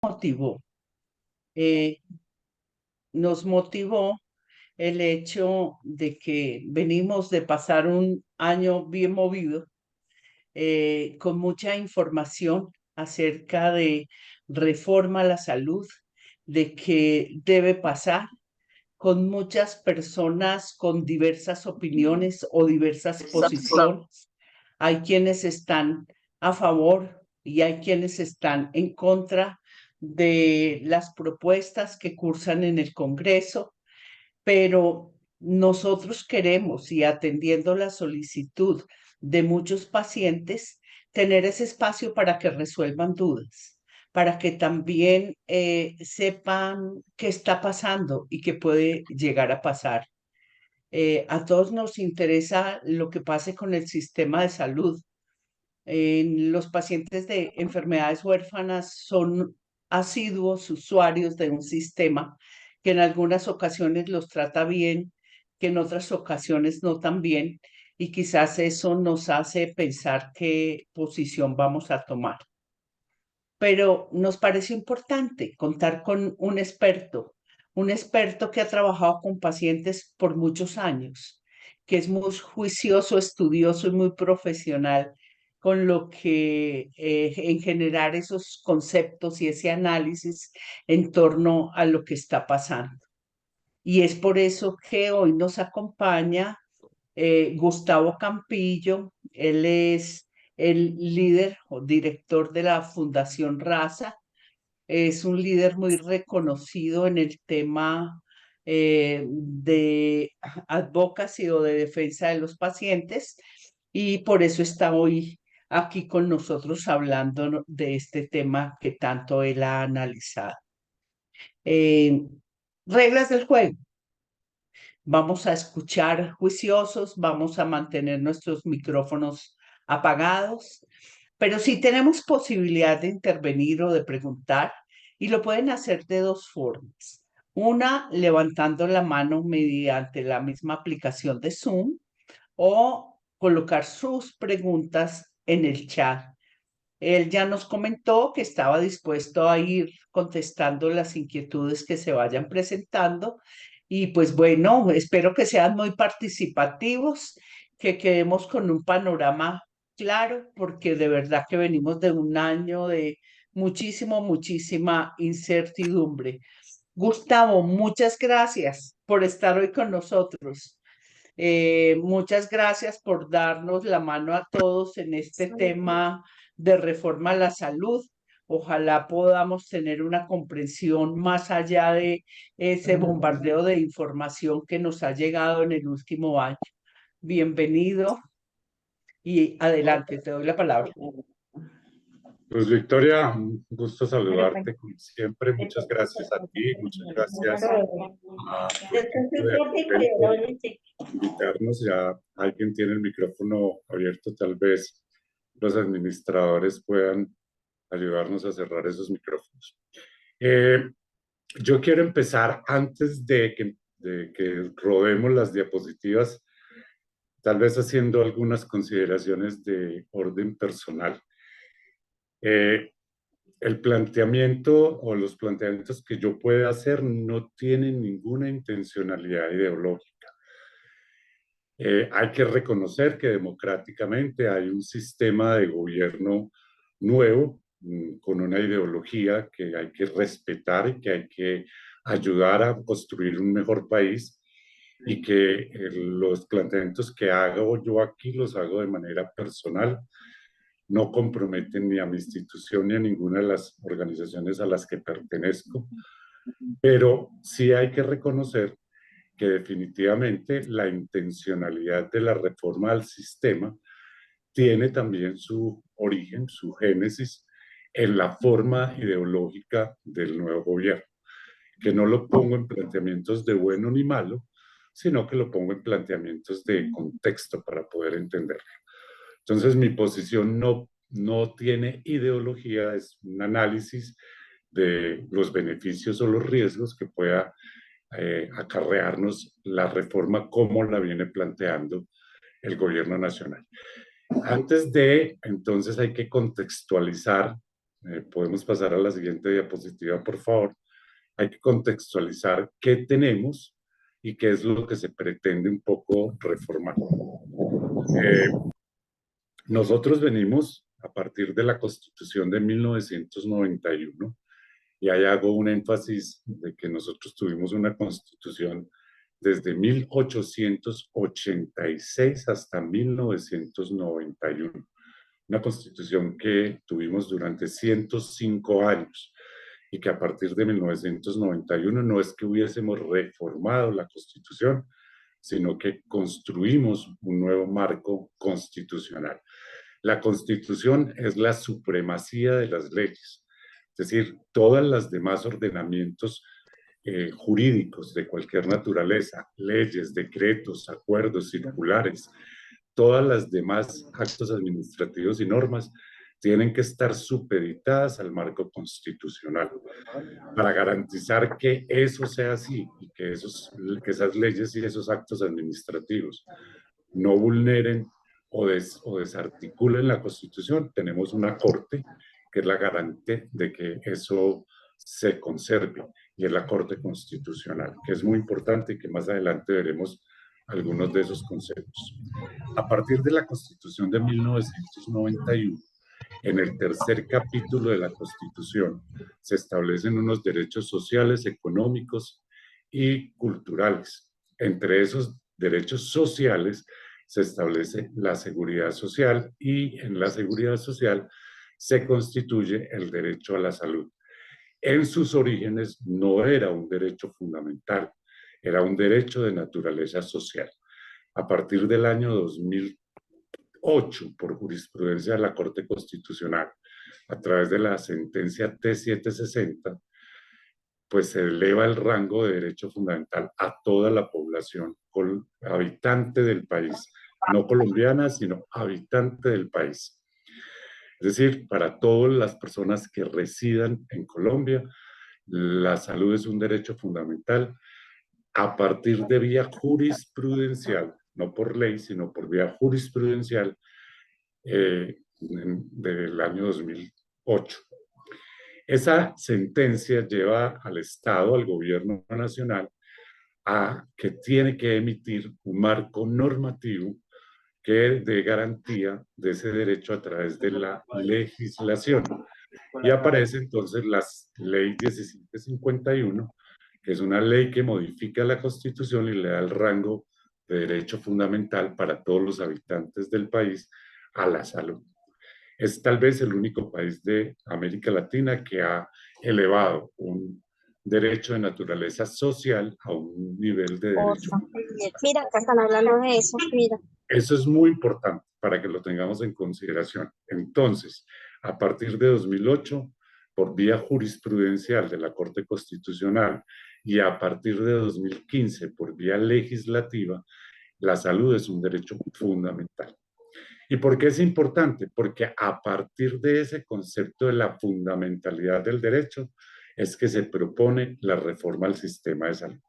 motivó. Eh, Nos motivó el hecho de que venimos de pasar un año bien movido, con mucha información acerca de reforma a la salud, de qué debe pasar, con muchas personas con diversas opiniones o diversas posiciones. Hay quienes están a favor y hay quienes están en contra de las propuestas que cursan en el Congreso, pero nosotros queremos, y atendiendo la solicitud de muchos pacientes, tener ese espacio para que resuelvan dudas, para que también sepan qué está pasando y qué puede llegar a pasar. A todos nos interesa lo que pase con el sistema de salud. Los pacientes de enfermedades huérfanas son asiduos usuarios de un sistema que en algunas ocasiones los trata bien, que en otras ocasiones no tan bien, y quizás eso nos hace pensar qué posición vamos a tomar. Pero nos parece importante contar con un experto que ha trabajado con pacientes por muchos años, que es muy juicioso, estudioso y muy profesional con lo que en generar esos conceptos y ese análisis en torno a lo que está pasando. Y es por eso que hoy nos acompaña Gustavo Campillo. Él es el líder o director de la Fundación Raza. Es un líder muy reconocido en el tema de advocacy o de defensa de los pacientes, y por eso está hoy aquí con nosotros hablando de este tema que tanto él ha analizado. Eh, Reglas del juego. Vamos a escuchar juiciosos, vamos a mantener nuestros micrófonos apagados, pero si tenemos posibilidad de intervenir o de preguntar, y lo pueden hacer de dos formas. Una, levantando la mano mediante la misma aplicación de Zoom, o colocar sus preguntas en el chat. Él ya nos comentó que estaba dispuesto a ir contestando las inquietudes que se vayan presentando, y pues bueno, espero que sean muy participativos, que quedemos con un panorama claro, porque de verdad que venimos de un año de muchísima incertidumbre. Gustavo, muchas gracias por estar hoy con nosotros. Muchas gracias por darnos la mano a todos en este tema de reforma a la salud. Ojalá podamos tener una comprensión más allá de ese bombardeo de información que nos ha llegado en el último año. Bienvenido y adelante, te doy la palabra. Pues Victoria, un gusto saludarte como siempre. Muchas gracias a ti, muchas gracias a tu equipo de Acapel por invitarnos. Ya alguien tiene el micrófono abierto, tal vez los administradores puedan ayudarnos a cerrar esos micrófonos. Yo quiero empezar antes de que rodemos las diapositivas, tal vez haciendo algunas consideraciones de orden personal. El planteamiento o los planteamientos que yo pueda hacer no tienen ninguna intencionalidad ideológica. Hay que reconocer que democráticamente hay un sistema de gobierno nuevo, con una ideología que hay que respetar y que hay que ayudar a construir un mejor país, y que los planteamientos que hago yo aquí los hago de manera personal, no comprometen ni a mi institución ni a ninguna de las organizaciones a las que pertenezco, pero sí hay que reconocer que definitivamente la intencionalidad de la reforma al sistema tiene también su origen, su génesis, en la forma ideológica del nuevo gobierno, que no lo pongo en planteamientos de bueno ni malo, sino que lo pongo en planteamientos de contexto para poder entenderlo. Entonces, mi posición no tiene ideología, es un análisis de los beneficios o los riesgos que pueda acarrearnos la reforma como la viene planteando el gobierno nacional. Entonces hay que contextualizar podemos pasar a la siguiente diapositiva, por favor. Hay que contextualizar qué tenemos y qué es lo que se pretende un poco reformar. Nosotros venimos a partir de la Constitución de 1991, y ahí hago un énfasis de que nosotros tuvimos una Constitución desde 1886 hasta 1991, una Constitución que tuvimos durante 105 años y que a partir de 1991 no es que hubiésemos reformado la Constitución, sino que construimos un nuevo marco constitucional. La Constitución es la supremacía de las leyes, es decir, todas las demás ordenamientos jurídicos de cualquier naturaleza, leyes, decretos, acuerdos, circulares, todas las demás actos administrativos y normas tienen que estar supeditadas al marco constitucional para garantizar que eso sea así y que esas leyes y esos actos administrativos no vulneren o desarticulen la Constitución. Tenemos una Corte que es la garante de que eso se conserve, y es la Corte Constitucional, que es muy importante y que más adelante veremos algunos de esos conceptos. A partir de la Constitución de 1991, en el tercer capítulo de la Constitución, se establecen unos derechos sociales, económicos y culturales. Entre esos derechos sociales se establece la seguridad social, y en la seguridad social se constituye el derecho a la salud. En sus orígenes no era un derecho fundamental, era un derecho de naturaleza social. A partir del año 2008, por jurisprudencia de la Corte Constitucional, a través de la sentencia T760, pues se eleva el rango de derecho fundamental a toda la población habitante del país, no colombiana, sino habitante del país. Es decir, para todas las personas que residan en Colombia, la salud es un derecho fundamental a partir de vía jurisprudencial, no por ley, sino por vía jurisprudencial del año 2008. Esa sentencia lleva al Estado, al gobierno nacional, a que tiene que emitir un marco normativo que dé garantía de ese derecho a través de la legislación. Y aparece entonces la ley 1751, que es una ley que modifica la Constitución y le da el rango de derecho fundamental para todos los habitantes del país a la salud. Es tal vez el único país de América Latina que ha elevado un derecho de naturaleza social a un nivel de derecho. Mira, acá están hablando de eso, mira. Eso es muy importante para que lo tengamos en consideración. Entonces, a partir de 2008, por vía jurisprudencial de la Corte Constitucional, y a partir de 2015, por vía legislativa, la salud es un derecho fundamental. ¿Y por qué es importante? Porque a partir de ese concepto de la fundamentalidad del derecho es que se propone la reforma al sistema de salud.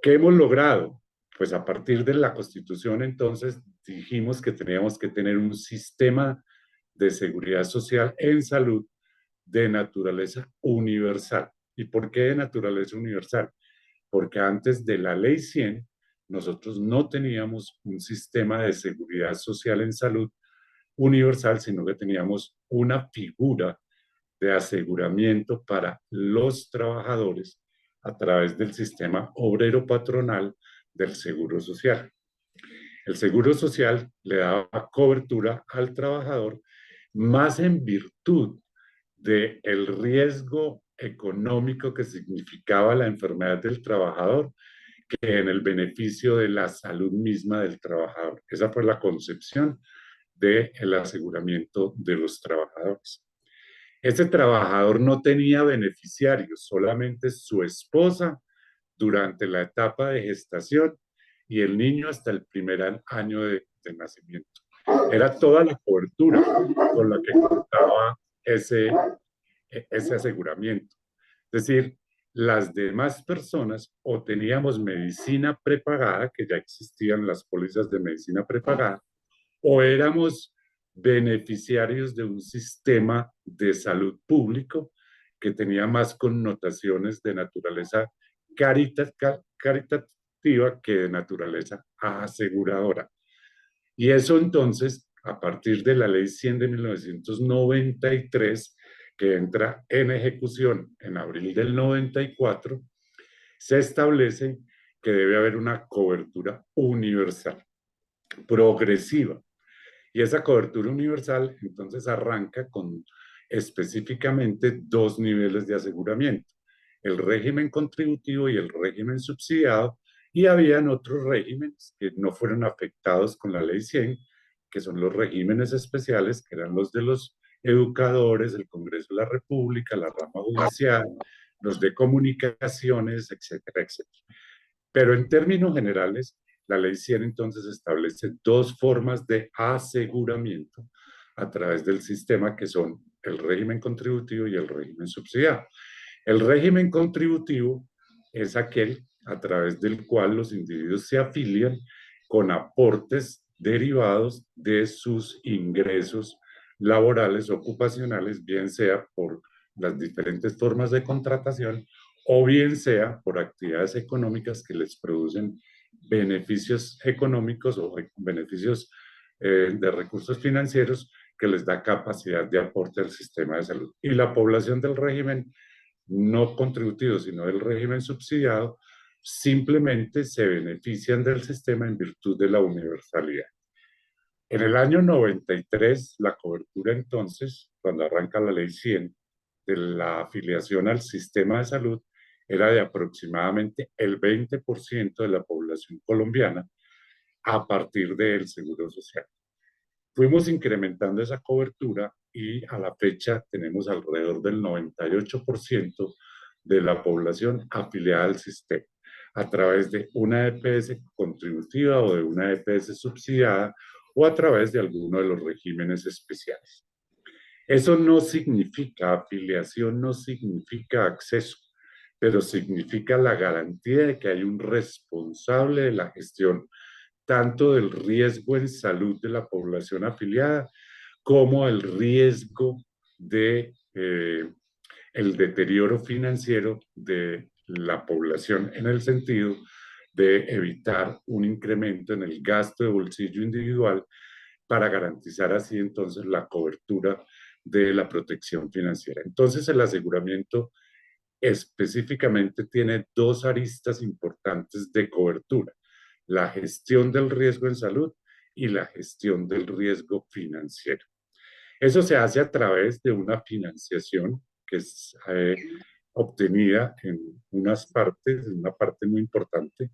¿Qué hemos logrado? Pues a partir de la Constitución, entonces, dijimos que teníamos que tener un sistema de seguridad social en salud de naturaleza universal. ¿Y por qué de naturaleza universal? Porque antes de la Ley 100, nosotros no teníamos un sistema de seguridad social en salud universal, sino que teníamos una figura de aseguramiento para los trabajadores a través del sistema obrero patronal del Seguro Social. El Seguro Social le daba cobertura al trabajador más en virtud del riesgo económico que significaba la enfermedad del trabajador que en el beneficio de la salud misma del trabajador. Esa fue la concepción del aseguramiento de los trabajadores. Ese trabajador no tenía beneficiarios, solamente su esposa durante la etapa de gestación y el niño hasta el primer año de nacimiento. Era toda la cobertura con la que contaba ese aseguramiento. Es decir, las demás personas o teníamos medicina prepagada, que ya existían las pólizas de medicina prepagada, o éramos beneficiarios de un sistema de salud público que tenía más connotaciones de naturaleza caritativa que de naturaleza aseguradora. Y eso entonces, a partir de la Ley 100 de 1993, que entra en ejecución en abril del 94, se establece que debe haber una cobertura universal, progresiva. Y esa cobertura universal entonces arranca con específicamente dos niveles de aseguramiento, el régimen contributivo y el régimen subsidiado, y habían otros regímenes que no fueron afectados con la ley 100, que son los regímenes especiales, que eran los de los educadores, el Congreso de la República, la rama judicial, los de comunicaciones, etcétera, etcétera. Pero en términos generales, la ley 100 entonces establece dos formas de aseguramiento a través del sistema que son el régimen contributivo y el régimen subsidiado. El régimen contributivo es aquel a través del cual los individuos se afilian con aportes derivados de sus ingresos laborales, ocupacionales, bien sea por las diferentes formas de contratación o bien sea por actividades económicas que les producen beneficios económicos o beneficios de recursos financieros que les da capacidad de aporte al sistema de salud. Y la población del régimen no contributivo, sino del régimen subsidiado, simplemente se benefician del sistema en virtud de la universalidad. En el año 93, la cobertura entonces, cuando arranca la ley 100, de la afiliación al sistema de salud, era de aproximadamente el 20% de la población colombiana a partir del Seguro Social. Fuimos incrementando esa cobertura y a la fecha tenemos alrededor del 98% de la población afiliada al sistema a través de una EPS contributiva o de una EPS subsidiada o a través de alguno de los regímenes especiales. Eso no significa afiliación, no significa acceso, pero significa la garantía de que hay un responsable de la gestión tanto del riesgo en salud de la población afiliada como el riesgo de el deterioro financiero de la población en el sentido de evitar un incremento en el gasto de bolsillo individual para garantizar así entonces la cobertura de la protección financiera. Entonces el aseguramiento específicamente tiene dos aristas importantes de cobertura: la gestión del riesgo en salud y la gestión del riesgo financiero. Eso se hace a través de una financiación que es obtenida en unas partes, una parte muy importante,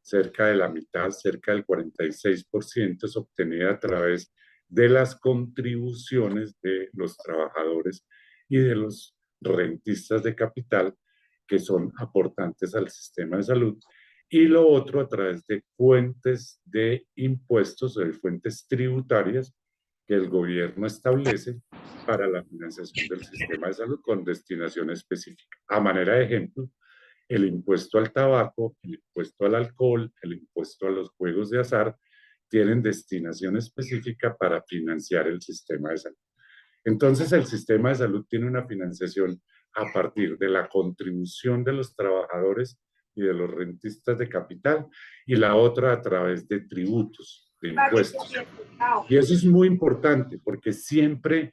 cerca de la mitad, cerca del 46%, es obtenida a través de las contribuciones de los trabajadores y de los rentistas de capital que son aportantes al sistema de salud, y lo otro a través de fuentes de impuestos o de fuentes tributarias que el gobierno establece para la financiación del sistema de salud con destinación específica. A manera de ejemplo, el impuesto al tabaco, el impuesto al alcohol, el impuesto a los juegos de azar tienen destinación específica para financiar el sistema de salud. Entonces, el sistema de salud tiene una financiación a partir de la contribución de los trabajadores y de los rentistas de capital, y la otra a través de tributos, de impuestos. Y eso es muy importante porque siempre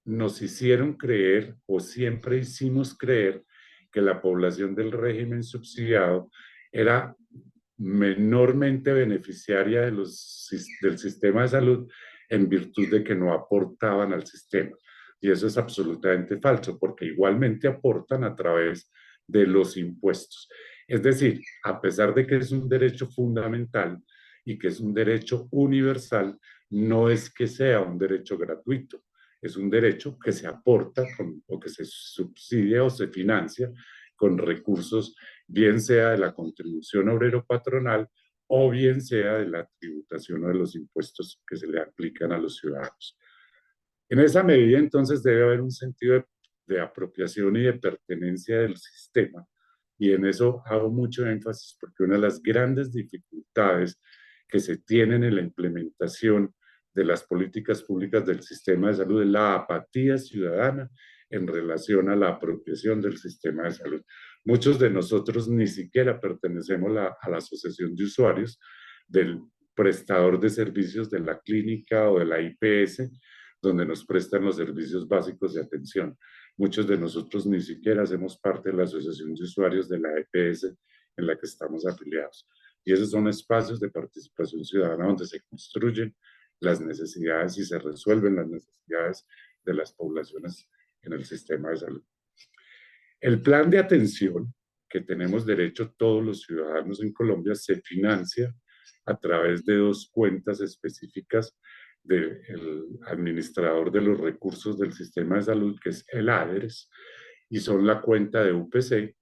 nos hicieron creer o siempre hicimos creer que la población del régimen subsidiado era menormente beneficiaria del sistema de salud en virtud de que no aportaban al sistema. Y eso es absolutamente falso, porque igualmente aportan a través de los impuestos. Es decir, a pesar de que es un derecho fundamental y que es un derecho universal, no es que sea un derecho gratuito, es un derecho que se aporta o que se subsidia o se financia con recursos, bien sea de la contribución obrero-patronal o bien sea de la tributación o de los impuestos que se le aplican a los ciudadanos. En esa medida, entonces, debe haber un sentido de apropiación y de pertenencia del sistema. Y en eso hago mucho énfasis porque una de las grandes dificultades que se tienen en la implementación de las políticas públicas del sistema de salud es la apatía ciudadana en relación a la apropiación del sistema de salud. Muchos de nosotros ni siquiera pertenecemos a la asociación de usuarios del prestador de servicios de la clínica o de la IPS, donde nos prestan los servicios básicos de atención. Muchos de nosotros ni siquiera hacemos parte de la asociación de usuarios de la EPS en la que estamos afiliados. Y esos son espacios de participación ciudadana donde se construyen las necesidades y se resuelven las necesidades de las poblaciones en el sistema de salud. El plan de atención que tenemos derecho todos los ciudadanos en Colombia se financia a través de dos cuentas específicas del administrador de los recursos del sistema de salud, que es el ADRES, y son la cuenta de UPC,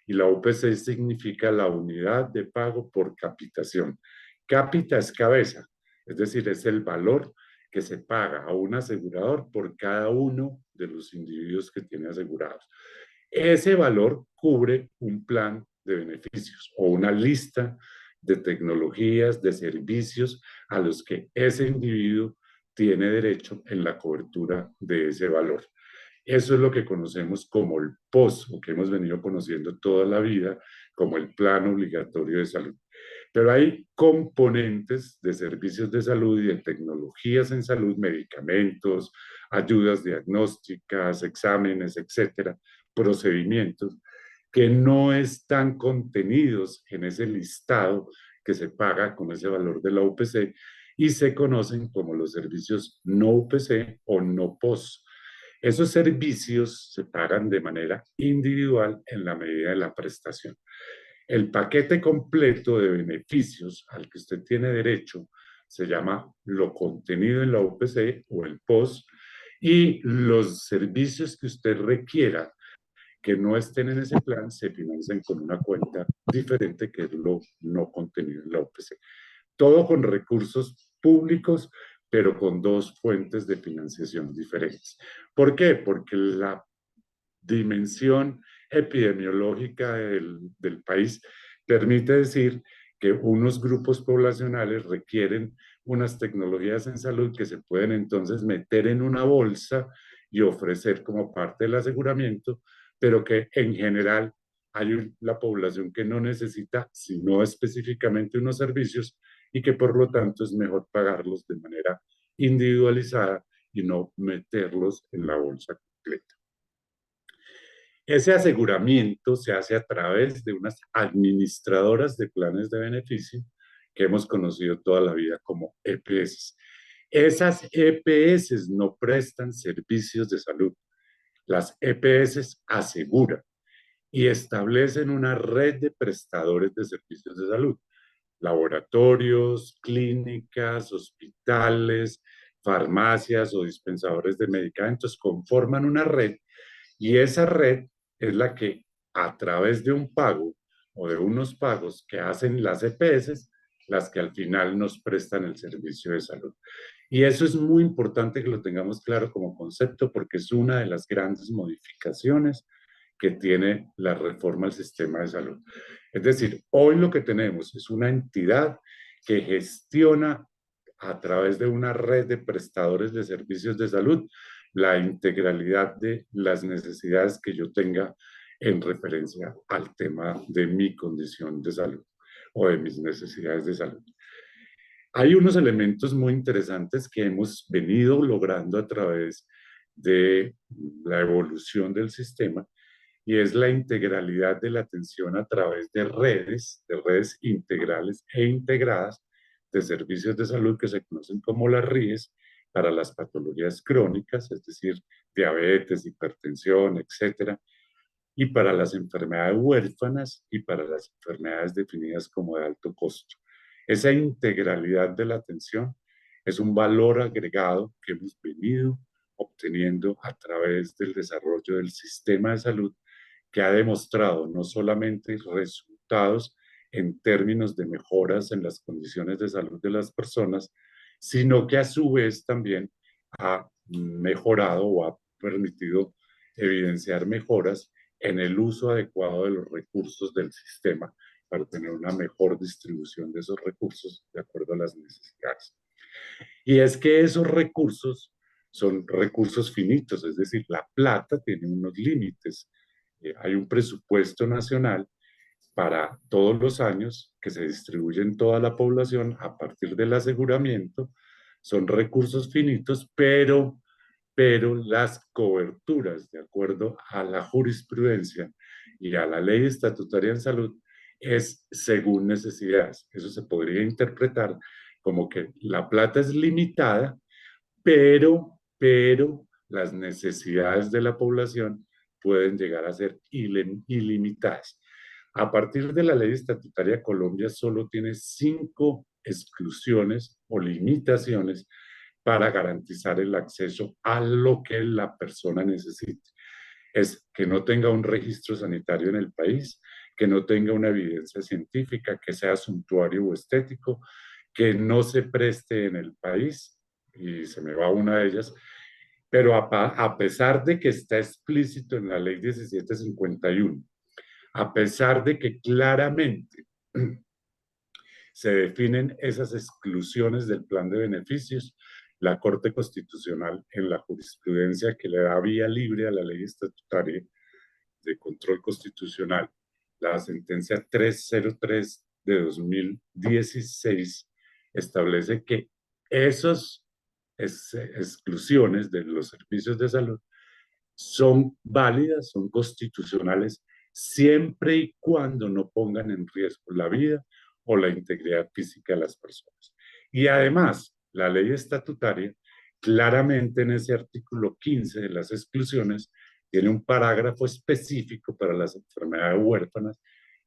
y la UPC significa la unidad de pago por capitación. Capita es cabeza, es decir, es el valor que se paga a un asegurador por cada uno de los individuos que tiene asegurados. Ese valor cubre un plan de beneficios o una lista de tecnologías, de servicios a los que ese individuo tiene derecho en la cobertura de ese valor. Eso es lo que conocemos como el POS, o que hemos venido conociendo toda la vida como el Plan Obligatorio de Salud. Pero hay componentes de servicios de salud y de tecnologías en salud, medicamentos, ayudas diagnósticas, exámenes, etcétera, procedimientos, que no están contenidos en ese listado que se paga con ese valor de la UPC y se conocen como los servicios no UPC o no POS. Esos servicios se pagan de manera individual en la medida de la prestación. El paquete completo de beneficios al que usted tiene derecho se llama lo contenido en la UPC o el POS, y los servicios que usted requiera que no estén en ese plan se financian con una cuenta diferente que es lo no contenido en la UPC. Todo con recursos públicos, pero con dos fuentes de financiación diferentes. ¿Por qué? Porque la dimensión epidemiológica del país permite decir que unos grupos poblacionales requieren unas tecnologías en salud que se pueden entonces meter en una bolsa y ofrecer como parte del aseguramiento, pero que en general hay la población que no necesita, sino específicamente unos servicios, y que por lo tanto es mejor pagarlos de manera individualizada y no meterlos en la bolsa completa. Ese aseguramiento se hace a través de unas administradoras de planes de beneficio que hemos conocido toda la vida como EPS. Esas EPS no prestan servicios de salud. Las EPS aseguran y establecen una red de prestadores de servicios de salud. Laboratorios, clínicas, hospitales, farmacias o dispensadores de medicamentos conforman una red, y esa red es la que, a través de un pago o de unos pagos que hacen las EPS, las que al final nos prestan el servicio de salud. Y eso es muy importante que lo tengamos claro como concepto, porque es una de las grandes modificaciones que tiene la reforma al sistema de salud. Es decir, hoy lo que tenemos es una entidad que gestiona a través de una red de prestadores de servicios de salud la integralidad de las necesidades que yo tenga en referencia al tema de mi condición de salud o de mis necesidades de salud. Hay unos elementos muy interesantes que hemos venido logrando a través de la evolución del sistema, y es la integralidad de la atención a través de redes integrales e integradas de servicios de salud que se conocen como las RIES, para las patologías crónicas, es decir, diabetes, hipertensión, etcétera, y para las enfermedades huérfanas y para las enfermedades definidas como de alto costo. Esa integralidad de la atención es un valor agregado que hemos venido obteniendo a través del desarrollo del sistema de salud, que ha demostrado no solamente resultados en términos de mejoras en las condiciones de salud de las personas, sino que a su vez también ha mejorado o ha permitido evidenciar mejoras en el uso adecuado de los recursos del sistema para tener una mejor distribución de esos recursos de acuerdo a las necesidades. Y es que esos recursos son recursos finitos, es decir, la plata tiene unos límites. Hay un presupuesto nacional para todos los años que se distribuye en toda la población a partir del aseguramiento. Son recursos finitos, pero las coberturas, de acuerdo a la jurisprudencia y a la ley estatutaria en salud, es según necesidades. Eso se podría interpretar como que la plata es limitada, pero las necesidades de la población pueden llegar a ser ilimitadas. A partir de la ley estatutaria, Colombia solo tiene 5 exclusiones o limitaciones para garantizar el acceso a lo que la persona necesite. Es que no tenga un registro sanitario en el país, que no tenga una evidencia científica, que sea suntuario o estético, que no se preste en el país, y se me va una de ellas, pero a pesar de que está explícito en la ley 1751, a pesar de que claramente se definen esas exclusiones del plan de beneficios, la Corte Constitucional, en la jurisprudencia que le da vía libre a la ley estatutaria de control constitucional, la sentencia 303 de 2016, establece que esas exclusiones de los servicios de salud son válidas, son constitucionales, siempre y cuando no pongan en riesgo la vida o la integridad física de las personas. Y además, la ley estatutaria, claramente en ese artículo 15 de las exclusiones, tiene un parágrafo específico para las enfermedades huérfanas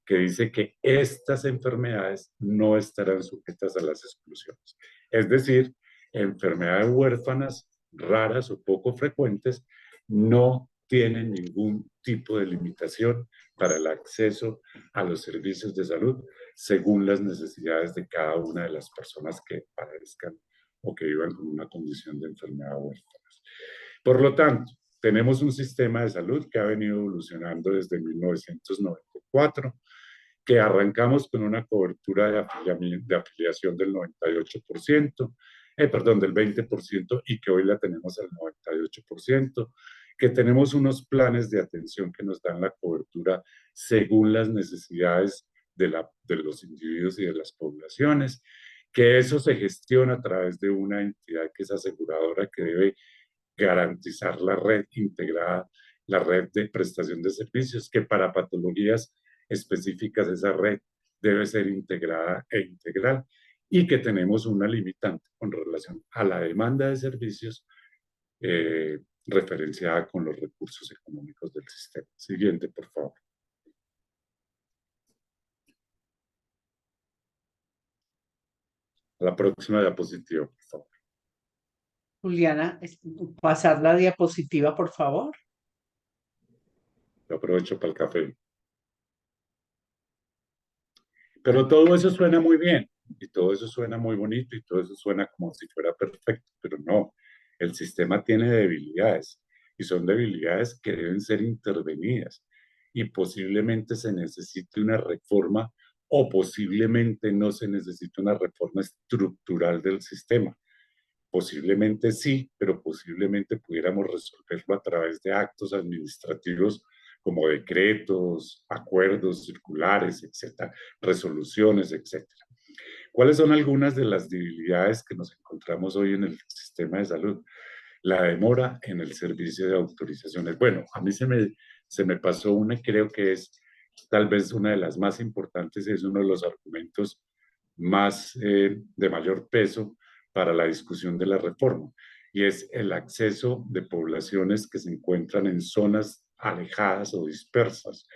que dice que estas enfermedades no estarán sujetas a las exclusiones. Es decir, enfermedades huérfanas raras o poco frecuentes no tienen ningún tipo de limitación para el acceso a los servicios de salud según las necesidades de cada una de las personas que padezcan o que vivan con una condición de enfermedad huérfana. Por lo tanto, tenemos un sistema de salud que ha venido evolucionando desde 1994, que arrancamos con una cobertura de afiliación del 98%, perdón, del 20%, y que hoy la tenemos al 98%, que tenemos unos planes de atención que nos dan la cobertura según las necesidades de los individuos y de las poblaciones, que eso se gestiona a través de una entidad que es aseguradora que debe garantizar la red integrada, la red de prestación de servicios, que para patologías específicas esa red debe ser integrada e integral, y que tenemos una limitante con relación a la demanda de servicios referenciada con los recursos económicos del sistema. Siguiente, por favor. La próxima diapositiva, por favor. Juliana, pasar la diapositiva, por favor. Lo aprovecho para el café. Pero todo eso suena muy bien, y todo eso suena muy bonito, y todo eso suena como si fuera perfecto, pero no. El sistema tiene debilidades, y son debilidades que deben ser intervenidas, y posiblemente se necesite una reforma, o posiblemente no se necesite una reforma estructural del sistema. Posiblemente sí, pero posiblemente pudiéramos resolverlo a través de actos administrativos como decretos, acuerdos circulares, etcétera, resoluciones, etcétera. ¿Cuáles son algunas de las debilidades que nos encontramos hoy en el sistema de salud? La demora en el servicio de autorizaciones. Bueno, a mí se me pasó una, creo que es tal vez una de las más importantes, es uno de los argumentos más de mayor peso para la discusión de la reforma, y es el acceso de poblaciones que se encuentran en zonas alejadas o dispersas,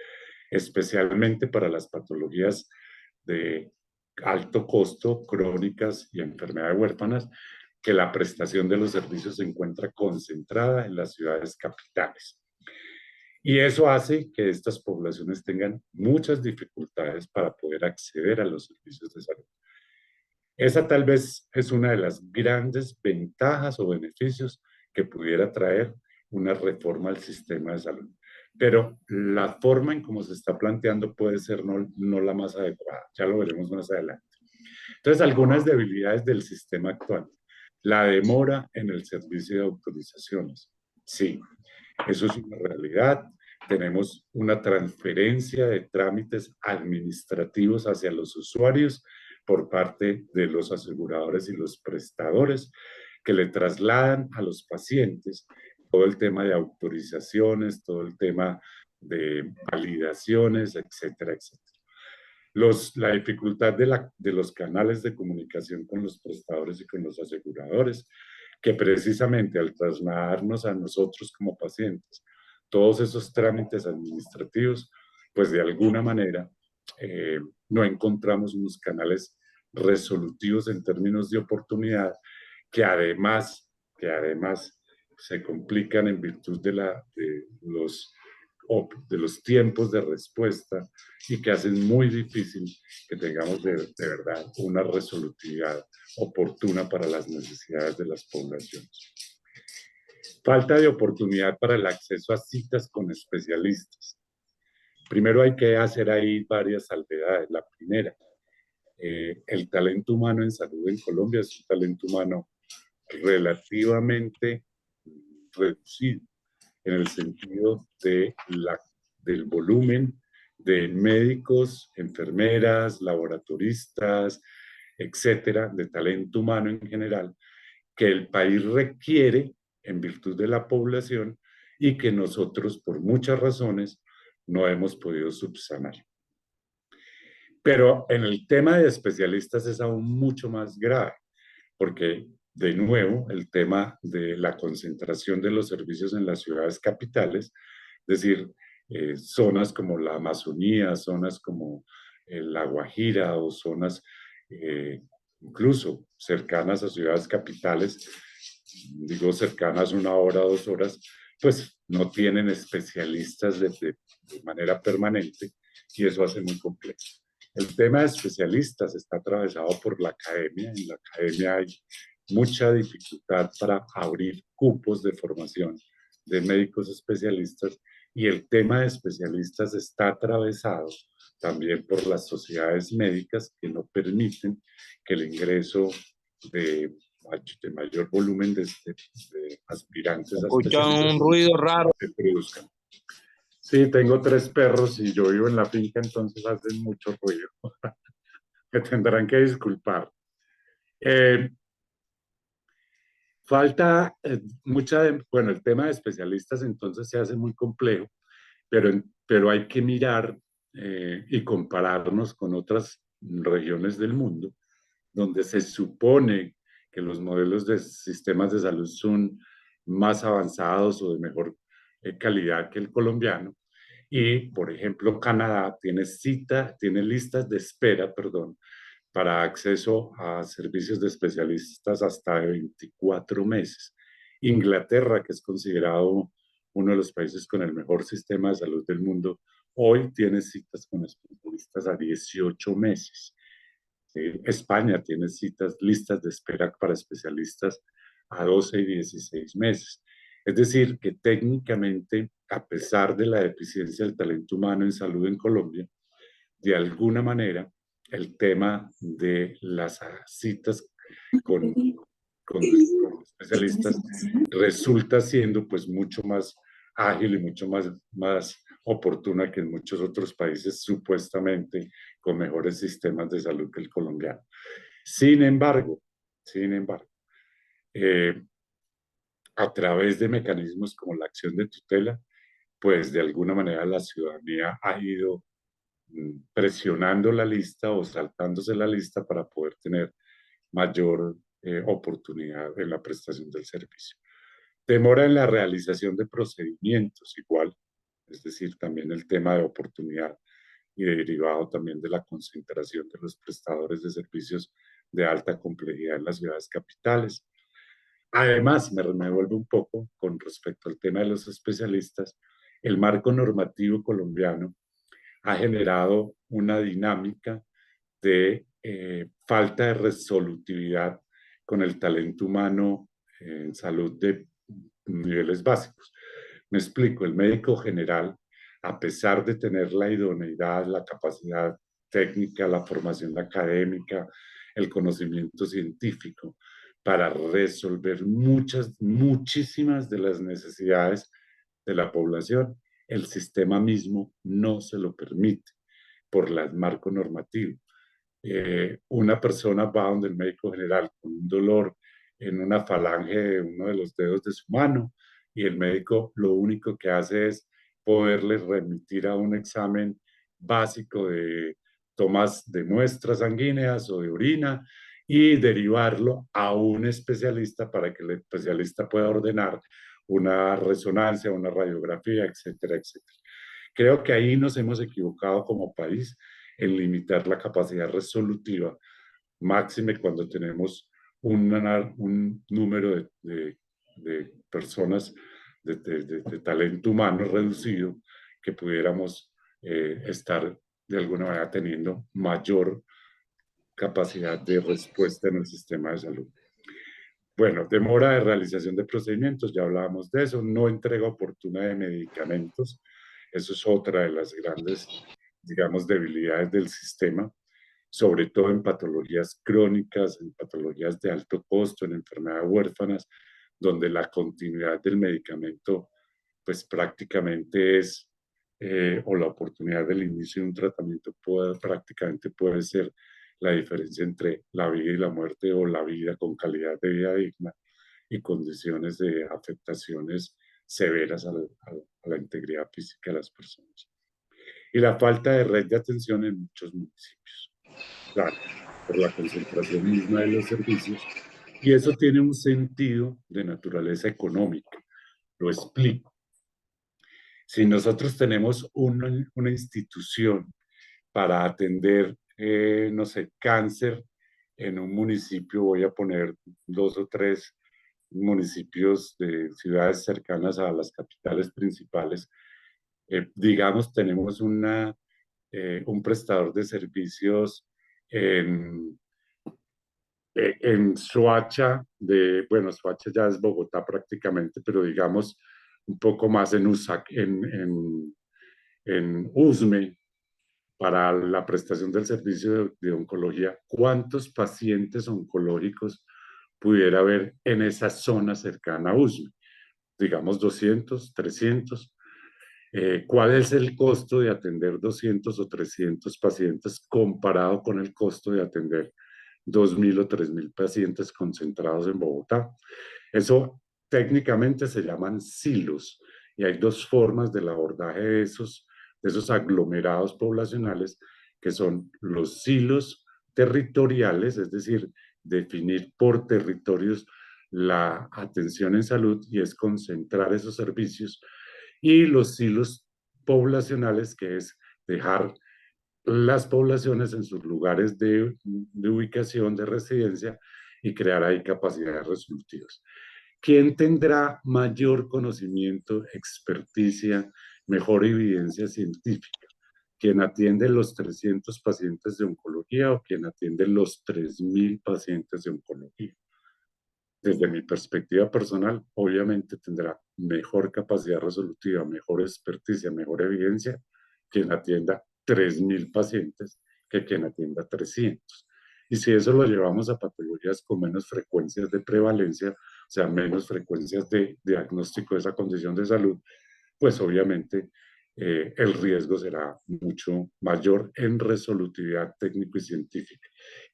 especialmente para las patologías de alto costo, crónicas y enfermedades huérfanas, que la prestación de los servicios se encuentra concentrada en las ciudades capitales. Y eso hace que estas poblaciones tengan muchas dificultades para poder acceder a los servicios de salud. Esa tal vez es una de las grandes ventajas o beneficios que pudiera traer una reforma al sistema de salud. Pero la forma en cómo se está planteando puede ser no la más adecuada. Ya lo veremos más adelante. Entonces, algunas debilidades del sistema actual. La demora en el servicio de autorizaciones. Sí, eso es una realidad. Tenemos una transferencia de trámites administrativos hacia los usuarios por parte de los aseguradores y los prestadores que le trasladan a los pacientes todo el tema de autorizaciones, todo el tema de validaciones, etcétera, etcétera. La dificultad de los canales de comunicación con los prestadores y con los aseguradores, que precisamente al trasladarnos a nosotros como pacientes, todos esos trámites administrativos, pues de alguna manera no encontramos unos canales resolutivos en términos de oportunidad que además se complican en virtud de los tiempos de respuesta y que hacen muy difícil que tengamos de verdad una resolutividad oportuna para las necesidades de las poblaciones. Falta de oportunidad para el acceso a citas con especialistas. Primero hay que hacer ahí varias salvedades. La primera, el talento humano en salud en Colombia es un talento humano relativamente reducido en el sentido del volumen de médicos, enfermeras, laboratoristas, etcétera, de talento humano en general, que el país requiere en virtud de la población y que nosotros, por muchas razones, no hemos podido subsanar. Pero en el tema de especialistas es aún mucho más grave, porque de nuevo el tema de la concentración de los servicios en las ciudades capitales, es decir, zonas como la Amazonía, zonas como La Guajira o zonas incluso cercanas a ciudades capitales, digo cercanas 1 hora, 2 horas, pues no tienen especialistas de manera permanente y eso hace muy complejo. El tema de especialistas está atravesado por la academia. En la academia hay mucha dificultad para abrir cupos de formación de médicos especialistas y el tema de especialistas está atravesado también por las sociedades médicas que no permiten que el ingreso de mayor volumen de aspirantes a Escuchan especialistas un ruido raro. se produzcan. Sí, tengo 3 perros y yo vivo en la finca, entonces hacen mucho ruido. Me tendrán que disculpar. Falta bueno, el tema de especialistas entonces se hace muy complejo, pero hay que mirar y compararnos con otras regiones del mundo, donde se supone que los modelos de sistemas de salud son más avanzados o de mejor calidad que el colombiano. Y, por ejemplo, Canadá tiene listas de espera, perdón, para acceso a servicios de especialistas hasta de 24 meses. Inglaterra, que es considerado uno de los países con el mejor sistema de salud del mundo, hoy tiene citas con especialistas a 18 meses. España tiene listas de espera para especialistas a 12 y 16 meses. Es decir, que técnicamente, a pesar de la deficiencia del talento humano en salud en Colombia, de alguna manera, el tema de las citas con especialistas resulta siendo pues mucho más ágil y mucho más oportuna que en muchos otros países supuestamente con mejores sistemas de salud que el colombiano. Sin embargo, a través de mecanismos como la acción de tutela, pues de alguna manera la ciudadanía ha ido presionando la lista o saltándose la lista para poder tener mayor oportunidad en la prestación del servicio. Demora en la realización de procedimientos igual, es decir, también el tema de oportunidad y derivado también de la concentración de los prestadores de servicios de alta complejidad en las ciudades capitales. Además, me vuelvo un poco con respecto al tema de los especialistas, el marco normativo colombiano ha generado una dinámica de falta de resolutividad con el talento humano en salud de niveles básicos. Me explico, el médico general, a pesar de tener la idoneidad, la capacidad técnica, la formación académica, el conocimiento científico, para resolver muchísimas de las necesidades de la población. El sistema mismo no se lo permite por el marco normativo. Una persona va donde el médico general con un dolor en una falange de uno de los dedos de su mano y el médico lo único que hace es poderle remitir a un examen básico de tomas de muestras sanguíneas o de orina y derivarlo a un especialista para que el especialista pueda ordenar una resonancia, una radiografía, etcétera, etcétera. Creo que ahí nos hemos equivocado como país en limitar la capacidad resolutiva, máxime cuando tenemos un número de personas de talento humano reducido que pudiéramos estar de alguna manera teniendo mayor capacidad de respuesta en el sistema de salud. Bueno, demora de realización de procedimientos, ya hablábamos de eso, no entrega oportuna de medicamentos, eso es otra de las grandes, digamos, debilidades del sistema, sobre todo en patologías crónicas, en patologías de alto costo, en enfermedades huérfanas, donde la continuidad del medicamento, pues prácticamente es, o la oportunidad del inicio de un tratamiento prácticamente puede ser la diferencia entre la vida y la muerte o la vida con calidad de vida digna y condiciones de afectaciones severas a la integridad física de las personas. Y la falta de red de atención en muchos municipios. Claro, por la concentración misma de los servicios. Y eso tiene un sentido de naturaleza económica. Lo explico. Si nosotros tenemos una institución para atender, no sé, cáncer en un municipio, voy a poner 2 o 3 municipios de ciudades cercanas a las capitales principales, digamos, tenemos un prestador de servicios en, en Soacha, bueno, Soacha ya es Bogotá prácticamente, pero digamos un poco más en en Usme, para la prestación del servicio de oncología, ¿cuántos pacientes oncológicos pudiera haber en esa zona cercana a Usme? Digamos 200, 300. ¿Cuál es el costo de atender 200 o 300 pacientes comparado con el costo de atender 2.000 o 3.000 pacientes concentrados en Bogotá? Eso técnicamente se llaman silos y hay 2 formas del abordaje de esos aglomerados poblacionales, que son los silos territoriales, es decir, definir por territorios la atención en salud y es concentrar esos servicios, y los silos poblacionales, que es dejar las poblaciones en sus lugares de ubicación, de residencia, y crear ahí capacidades resolutivas. ¿Quién tendrá mayor conocimiento, experticia, mejor evidencia científica? ¿Quién atiende los 300 pacientes de oncología o quien atiende los 3.000 pacientes de oncología? Desde mi perspectiva personal, obviamente tendrá mejor capacidad resolutiva, mejor experticia, mejor evidencia quien atienda 3.000 pacientes que quien atienda 300. Y si eso lo llevamos a patologías con menos frecuencias de prevalencia, o sea, menos frecuencias de diagnóstico de esa condición de salud, pues obviamente el riesgo será mucho mayor en resolutividad técnico y científica.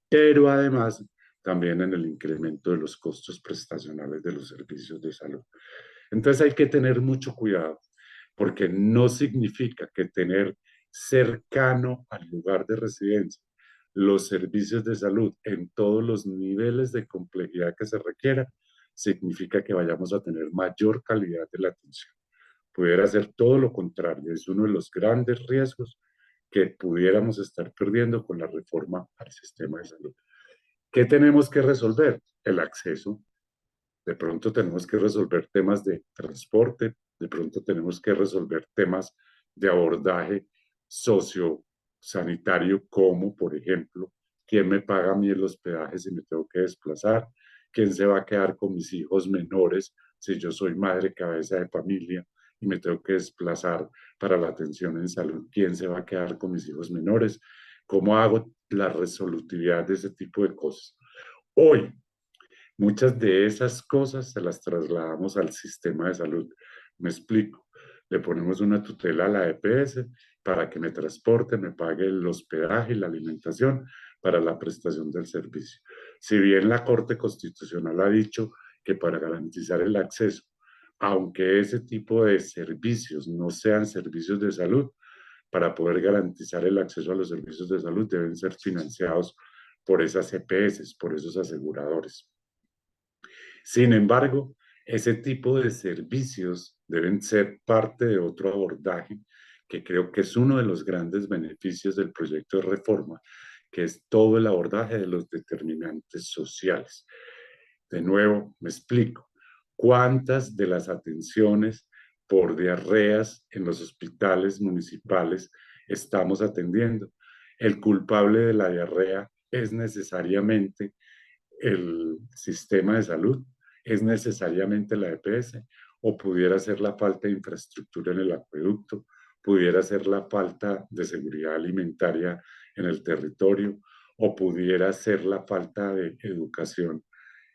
Pero además también en el incremento de los costos prestacionales de los servicios de salud. Entonces hay que tener mucho cuidado, porque no significa que tener cercano al lugar de residencia los servicios de salud en todos los niveles de complejidad que se requiera, significa que vayamos a tener mayor calidad de la atención. Pudiera ser todo lo contrario, es uno de los grandes riesgos que pudiéramos estar perdiendo con la reforma al sistema de salud. ¿Qué tenemos que resolver? El acceso. De pronto tenemos que resolver temas de transporte, de pronto tenemos que resolver temas de abordaje sociosanitario, como por ejemplo, ¿quién me paga a mí el hospedaje si me tengo que desplazar? ¿Quién se va a quedar con mis hijos menores si yo soy madre cabeza de familia y me tengo que desplazar para la atención en salud? ¿Quién se va a quedar con mis hijos menores? ¿Cómo hago la resolutividad de ese tipo de cosas? Hoy, Muchas de esas cosas se las trasladamos al sistema de salud. Me explico. Le ponemos una tutela a la EPS para que me transporte, me pague el hospedaje y la alimentación para la prestación del servicio. Si bien la Corte Constitucional ha dicho que para garantizar el acceso, aunque ese tipo de servicios no sean servicios de salud, para poder garantizar el acceso a los servicios de salud deben ser financiados por esas EPS, por esos aseguradores. Sin embargo, ese tipo de servicios deben ser parte de otro abordaje que creo que es uno de los grandes beneficios del proyecto de reforma, que es todo el abordaje de los determinantes sociales. De nuevo, me explico. ¿Cuántas de las atenciones por diarreas en los hospitales municipales estamos atendiendo? El culpable de la diarrea es necesariamente el sistema de salud, es necesariamente la EPS, o pudiera ser la falta de infraestructura en el acueducto, pudiera ser la falta de seguridad alimentaria en el territorio, o pudiera ser la falta de educación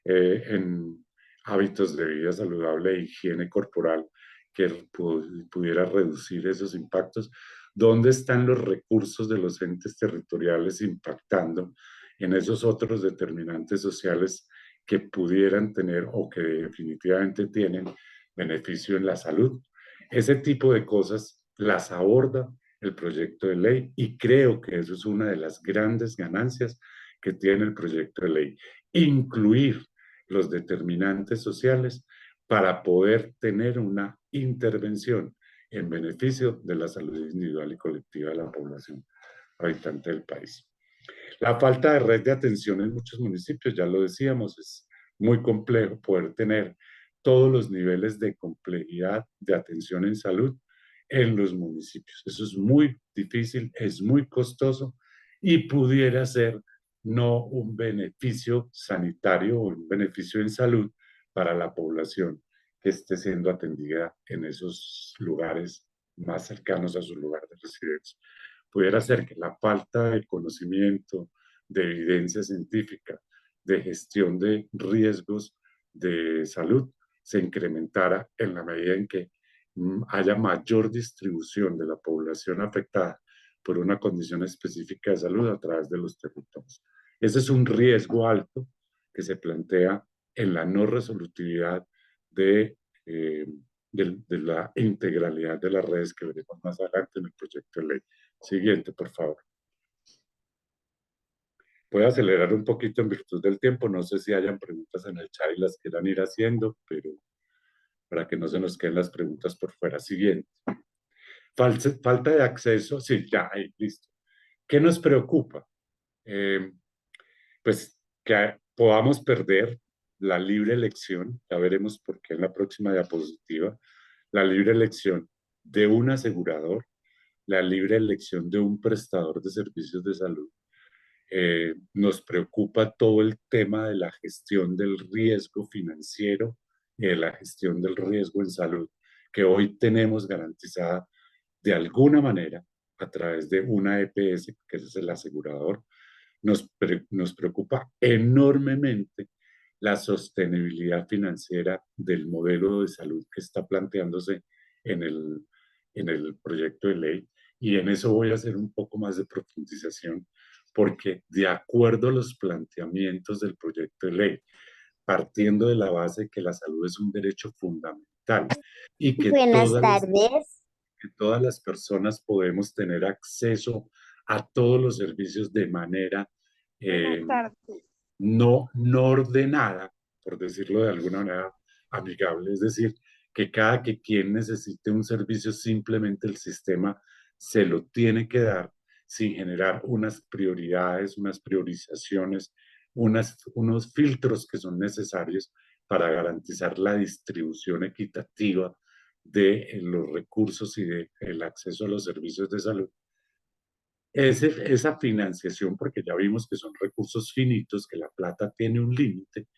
en hábitos de vida saludable e higiene corporal que pudiera reducir esos impactos. ¿Dónde están los recursos de los entes territoriales impactando en esos otros determinantes sociales que pudieran tener o que definitivamente tienen beneficio en la salud? Ese tipo de cosas las aborda el proyecto de ley y creo que eso es una de las grandes ganancias que tiene el proyecto de ley. Incluir los determinantes sociales para poder tener una intervención en beneficio de la salud individual y colectiva de la población habitante del país. La falta de red de atención en muchos municipios, ya lo decíamos, es muy complejo poder tener todos los niveles de complejidad de atención en salud en los municipios. Eso es muy difícil, es muy costoso y pudiera ser no un beneficio sanitario o un beneficio en salud para la población que esté siendo atendida en esos lugares más cercanos a su lugar de residencia. Pudiera ser que la falta de conocimiento, de evidencia científica, de gestión de riesgos de salud se incrementara en la medida en que haya mayor distribución de la población afectada por una condición específica de salud a través de los territorios. Ese es un riesgo alto que se plantea en la no resolutividad de la integralidad de las redes que veremos más adelante en el proyecto de ley. Siguiente, por favor. Voy a acelerar un poquito en virtud del tiempo. No sé si hayan preguntas en el chat y las quieran ir haciendo, pero para que no se nos queden las preguntas por fuera. Siguiente. Falta de acceso. Sí, ya, ahí, listo. ¿Qué nos preocupa? Pues que podamos perder la libre elección, ya veremos por qué en la próxima diapositiva, la libre elección de un asegurador, la libre elección de un prestador de servicios de salud. Nos preocupa todo el tema de la gestión del riesgo financiero y de la gestión del riesgo en salud, que hoy tenemos garantizada de alguna manera a través de una EPS, que es el asegurador. Nos preocupa enormemente la sostenibilidad financiera del modelo de salud que está planteándose en el proyecto de ley, y en eso voy a hacer un poco más de profundización, porque de acuerdo a los planteamientos del proyecto de ley, partiendo de la base de que la salud es un derecho fundamental y Buenas tardes. que todas las personas podemos tener acceso a todos los servicios de manera no ordenada, por decirlo de alguna manera amigable, es decir, que cada que quien necesite un servicio, simplemente el sistema se lo tiene que dar sin generar unas prioridades, unas priorizaciones, unos filtros que son necesarios para garantizar la distribución equitativa de los recursos y del acceso a los servicios de salud. Esa financiación, porque ya vimos que son recursos finitos, que la plata tiene un límite,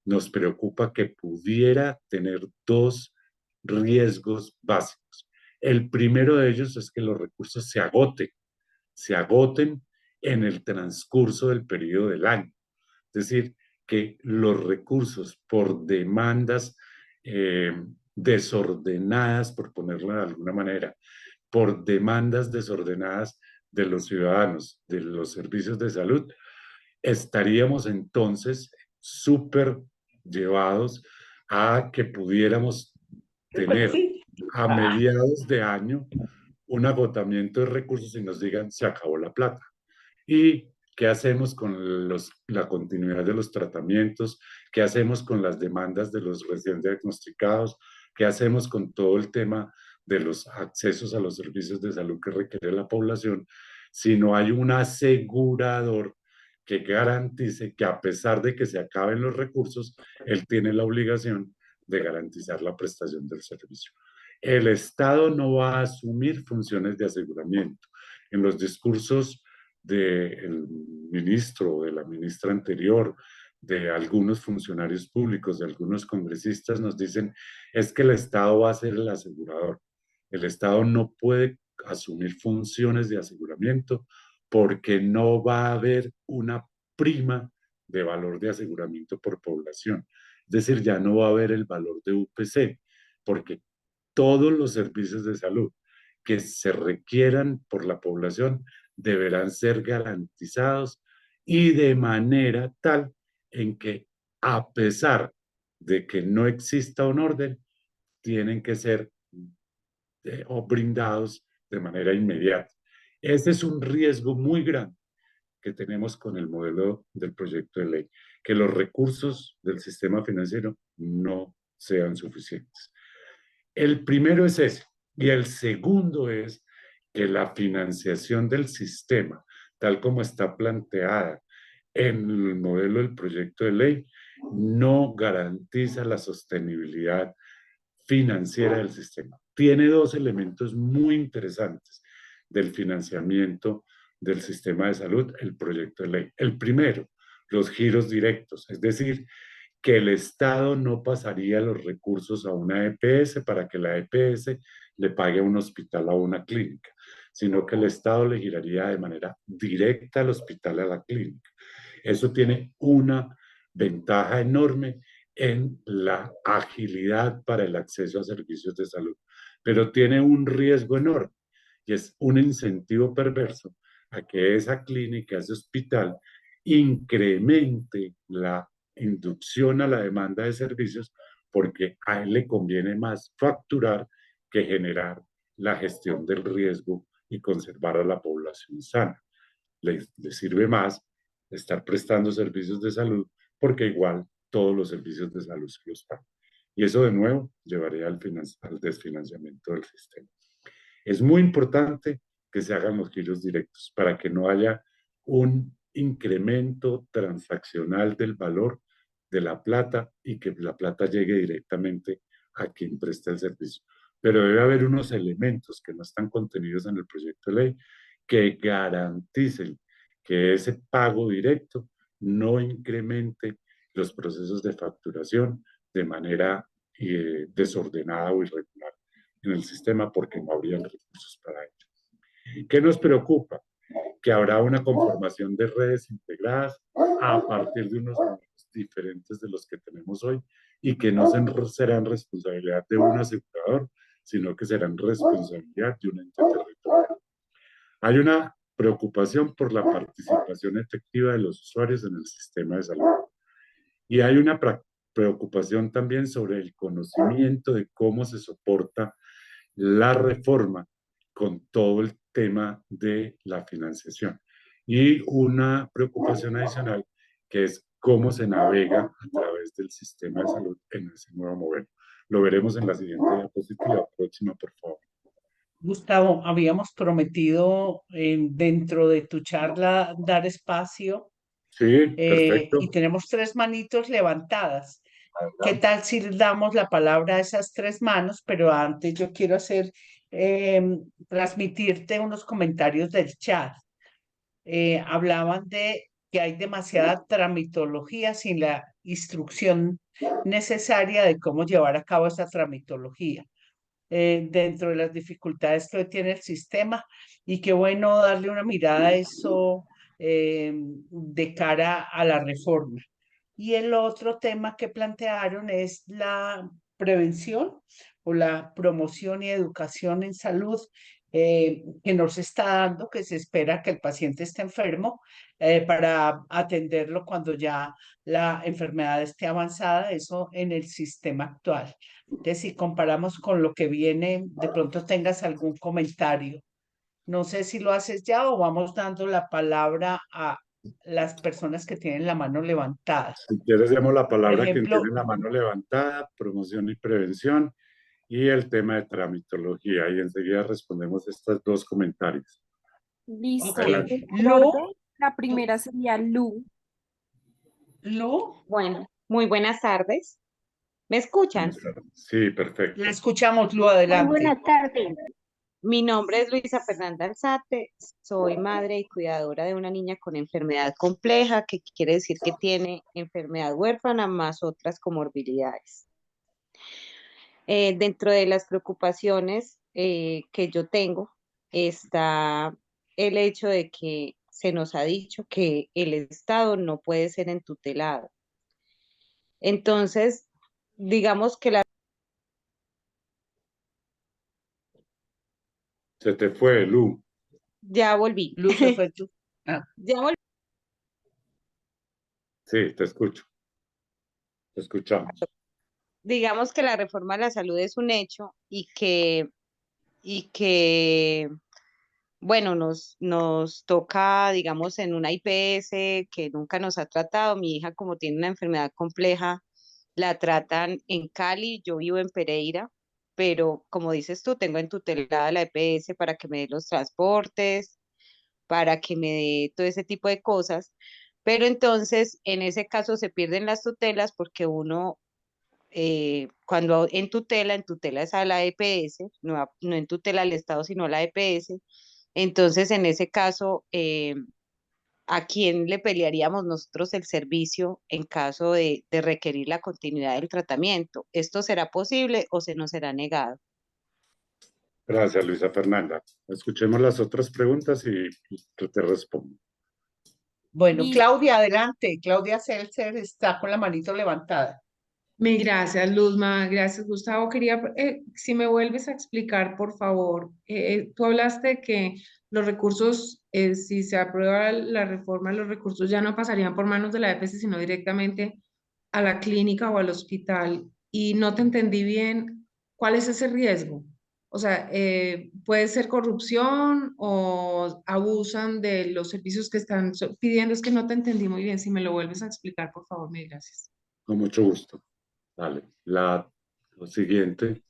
nos preocupa que pudiera tener dos riesgos básicos. El primero de ellos es que los recursos se agoten en el transcurso del periodo del año. Es decir, que los recursos por demandas desordenadas, por ponerlo de alguna manera, por demandas desordenadas de los ciudadanos, de los servicios de salud, estaríamos entonces súper llevados a que pudiéramos tener Sí. a mediados de año un agotamiento de recursos y nos digan, se acabó la plata. ¿Y qué hacemos con la continuidad de los tratamientos? ¿Qué hacemos con las demandas de los recién diagnosticados? ¿Qué hacemos con todo el tema de los accesos a los servicios de salud que requiere la población si no hay un asegurador que garantice que a pesar de que se acaben los recursos, él tiene la obligación de garantizar la prestación del servicio? El Estado no va a asumir funciones de aseguramiento. En los discursos del ministro, de la ministra anterior, de algunos funcionarios públicos, de algunos congresistas, nos dicen, es que el Estado va a ser el asegurador. El Estado no puede asumir funciones de aseguramiento porque no va a haber una prima de valor de aseguramiento por población. Es decir, ya no va a haber el valor de UPC, porque todos los servicios de salud que se requieran por la población deberán ser garantizados y de manera tal en que, a pesar de que no exista un orden, tienen que ser o brindados de manera inmediata. Ese es un riesgo muy grande que tenemos con el modelo del proyecto de ley, que los recursos del sistema financiero no sean suficientes. El primero es ese. Y el segundo es que la financiación del sistema, tal como está planteada en el modelo del proyecto de ley, no garantiza la sostenibilidad financiera del sistema. Tiene dos elementos muy interesantes del financiamiento del sistema de salud, el proyecto de ley. El primero, los giros directos, es decir, que el Estado no pasaría los recursos a una EPS para que la EPS le pague a un hospital o a una clínica, sino que el Estado le giraría de manera directa al hospital y a la clínica. Eso tiene una ventaja enorme en la agilidad para el acceso a servicios de salud, pero tiene un riesgo enorme y es un incentivo perverso a que esa clínica, ese hospital, incremente la inducción a la demanda de servicios porque a él le conviene más facturar que generar la gestión del riesgo y conservar a la población sana. Le sirve más estar prestando servicios de salud porque igual todos los servicios de salud se los pagan. Y eso de nuevo llevaría al desfinanciamiento del sistema. Es muy importante que se hagan los giros directos para que no haya un incremento transaccional del valor de la plata y que la plata llegue directamente a quien presta el servicio. Pero debe haber unos elementos que no están contenidos en el proyecto de ley que garanticen que ese pago directo no incremente los procesos de facturación de manera desordenada o irregular en el sistema porque no habrían recursos para ello. ¿Qué nos preocupa? Que habrá una conformación de redes integradas a partir de unos números diferentes de los que tenemos hoy y que no serán responsabilidad de un asegurador, sino que serán responsabilidad de un ente territorial. Hay una preocupación por la participación efectiva de los usuarios en el sistema de salud. Y hay una preocupación también sobre el conocimiento de cómo se soporta la reforma con todo el tema de la financiación. Y una preocupación adicional que es cómo se navega a través del sistema de salud en ese nuevo modelo. Lo veremos en la siguiente diapositiva. Próxima, por favor. Gustavo, habíamos prometido dentro de tu charla dar espacio Sí, y perfecto. tenemos tres manitos levantadas. ¿Qué tal si damos la palabra a esas tres manos? Pero antes yo quiero transmitirte unos comentarios del chat. Hablaban de que hay demasiada tramitología sin la instrucción necesaria de cómo llevar a cabo esa tramitología dentro de las dificultades que hoy tiene el sistema y qué bueno darle una mirada a eso de cara a la reforma. Y el otro tema que plantearon es la prevención o la promoción y educación en salud que nos está dando, que se espera que el paciente esté enfermo para atenderlo cuando ya la enfermedad esté avanzada, eso en el sistema actual. Entonces, si comparamos con lo que viene, de pronto tengas algún comentario. No sé si lo haces ya o vamos dando la palabra a las personas que tienen la mano levantada. Si quieres, demos la Por palabra a quien tiene ejemplo, la mano levantada, promoción y prevención, y el tema de tramitología. Y enseguida respondemos estos dos comentarios. ok, Listo. Adelante. En orden, la primera sería Lu. Lu, Bueno, muy buenas tardes. ¿Me escuchan? Buenas tardes. Sí, la perfecto. escuchamos, Lu, Muy adelante. buena tarde. Mi nombre es Luisa Fernanda Alzate, soy madre y cuidadora de una niña con enfermedad compleja, que quiere decir que tiene enfermedad huérfana más otras comorbilidades. Dentro de las preocupaciones que yo tengo está el hecho de que se nos ha dicho que el Estado no puede ser entutelado. Entonces, digamos que Se te fue, Lu. ya volví. Lu se fue tú. Ah, Ya volví. Sí, te escucho. Te escuchamos. Digamos que la reforma a la salud es un hecho y que bueno, nos toca, digamos, en una IPS que nunca nos ha tratado. Mi hija, como tiene una enfermedad compleja, la tratan en Cali, yo vivo en Pereira, pero como dices tú, tengo en tutelada la EPS para que me dé los transportes, para que me dé todo ese tipo de cosas. Pero entonces, en ese caso se pierden las tutelas porque uno cuando en tutela es a la EPS, no en tutela al Estado, sino a la EPS. Entonces, en ese caso, ¿a quién le pelearíamos nosotros el servicio en caso de requerir la continuidad del tratamiento? ¿Esto será posible o se nos será negado? Gracias, Luisa Fernanda. Escuchemos las otras preguntas y yo te respondo. bueno, Listo. Claudia, adelante. Claudia Seltzer está con la manito levantada. Mil gracias, Luzma. Gracias, Gustavo. Quería, si me vuelves a explicar, por favor, tú hablaste de que los recursos, si se aprueba la reforma, los recursos ya no pasarían por manos de la EPS, sino directamente a la clínica o al hospital. Y no te entendí bien cuál es ese riesgo. O sea, puede ser corrupción o abusan de los servicios que están pidiendo. Es que no te entendí muy bien. Si me lo vuelves a explicar, por favor, mil gracias. Con mucho gusto. Dale. Lo siguiente.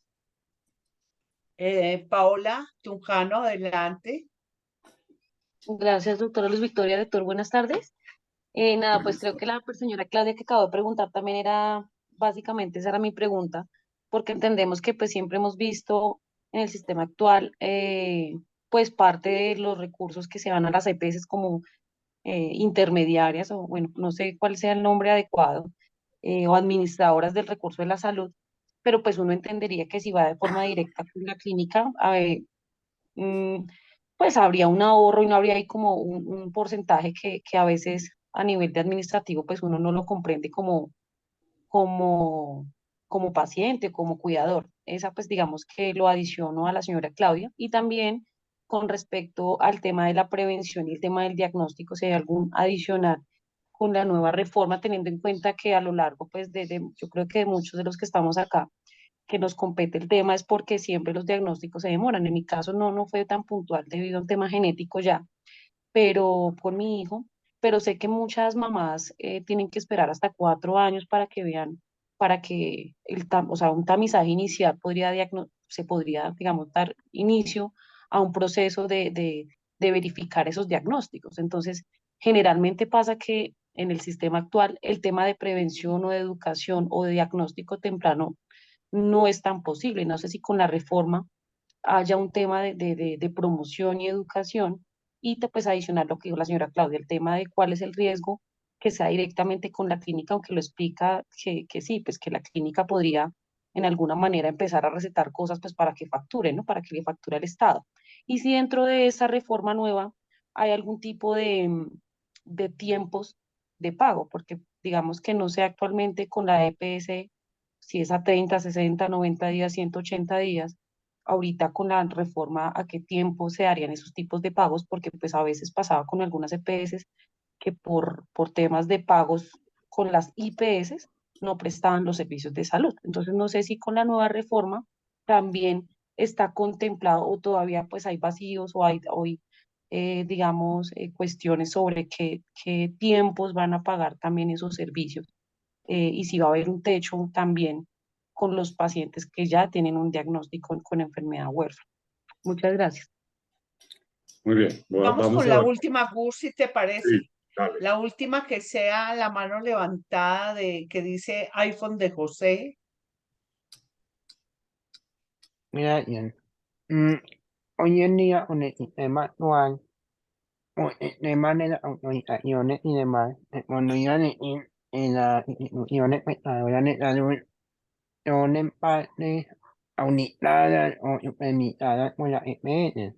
Paola Tunjano, adelante. Gracias, doctora Luz Victoria, doctor, buenas tardes. Nada, pues Buenas creo que tardes. la señora Claudia que acabó de preguntar también era, básicamente esa era mi pregunta, porque entendemos que pues siempre hemos visto en el sistema actual, pues parte de los recursos que se van a las EPS como intermediarias, o bueno, no sé cuál sea el nombre adecuado, o administradoras del recurso de la salud, pero pues uno entendería que si va de forma directa con la clínica, mm, pues habría un ahorro y no habría ahí como un porcentaje que a veces a nivel de administrativo pues uno no lo comprende como, como paciente, como cuidador. Esa pues digamos que lo adiciono a la señora Claudia y también con respecto al tema de la prevención y el tema del diagnóstico, si hay algún adicional con la nueva reforma, teniendo en cuenta que a lo largo pues yo creo que de muchos de los que estamos acá que nos compete el tema es porque siempre los diagnósticos se demoran. En mi caso no fue tan puntual debido a un tema genético ya, pero con mi hijo, pero sé que muchas mamás tienen que esperar hasta 4 años para que vean, para que o sea, un tamizaje inicial se podría, digamos, dar inicio a un proceso de verificar esos diagnósticos. Entonces, generalmente pasa que en el sistema actual el tema de prevención o de educación o de diagnóstico temprano no es tan posible. No sé si con la reforma haya un tema de promoción y educación y pues adicionar lo que dijo la señora Claudia, el tema de cuál es el riesgo que sea directamente con la clínica, aunque lo explica que sí, pues que la clínica podría en alguna manera empezar a recetar cosas pues para que facture, ¿no? Para que le facture al Estado. Y si dentro de esa reforma nueva hay algún tipo de tiempos de pago, porque digamos que no sé actualmente con la EPS si es a 30, 60, 90 días, 180 días, ahorita con la reforma a qué tiempo se harían esos tipos de pagos, porque pues a veces pasaba con algunas EPS que por temas de pagos con las IPS no prestaban los servicios de salud. Entonces no sé si con la nueva reforma también está contemplado o todavía pues hay vacíos o hay digamos, cuestiones sobre qué tiempos van a pagar también esos servicios y si va a haber un techo también con los pacientes que ya tienen un diagnóstico con enfermedad huérfana. Muchas gracias. Muy bien, Vamos vamos con a la ver. última, Gus, si te parece. Sí, dale. La última que sea la mano levantada de que dice iPhone de José. Mira, Ian, hoy en día con el sistema actual, con el tema de las autorizaciones y demás, cuando iban en las instituciones prestadoras de salud, son en parte auditadas o supervisadas por la EPS.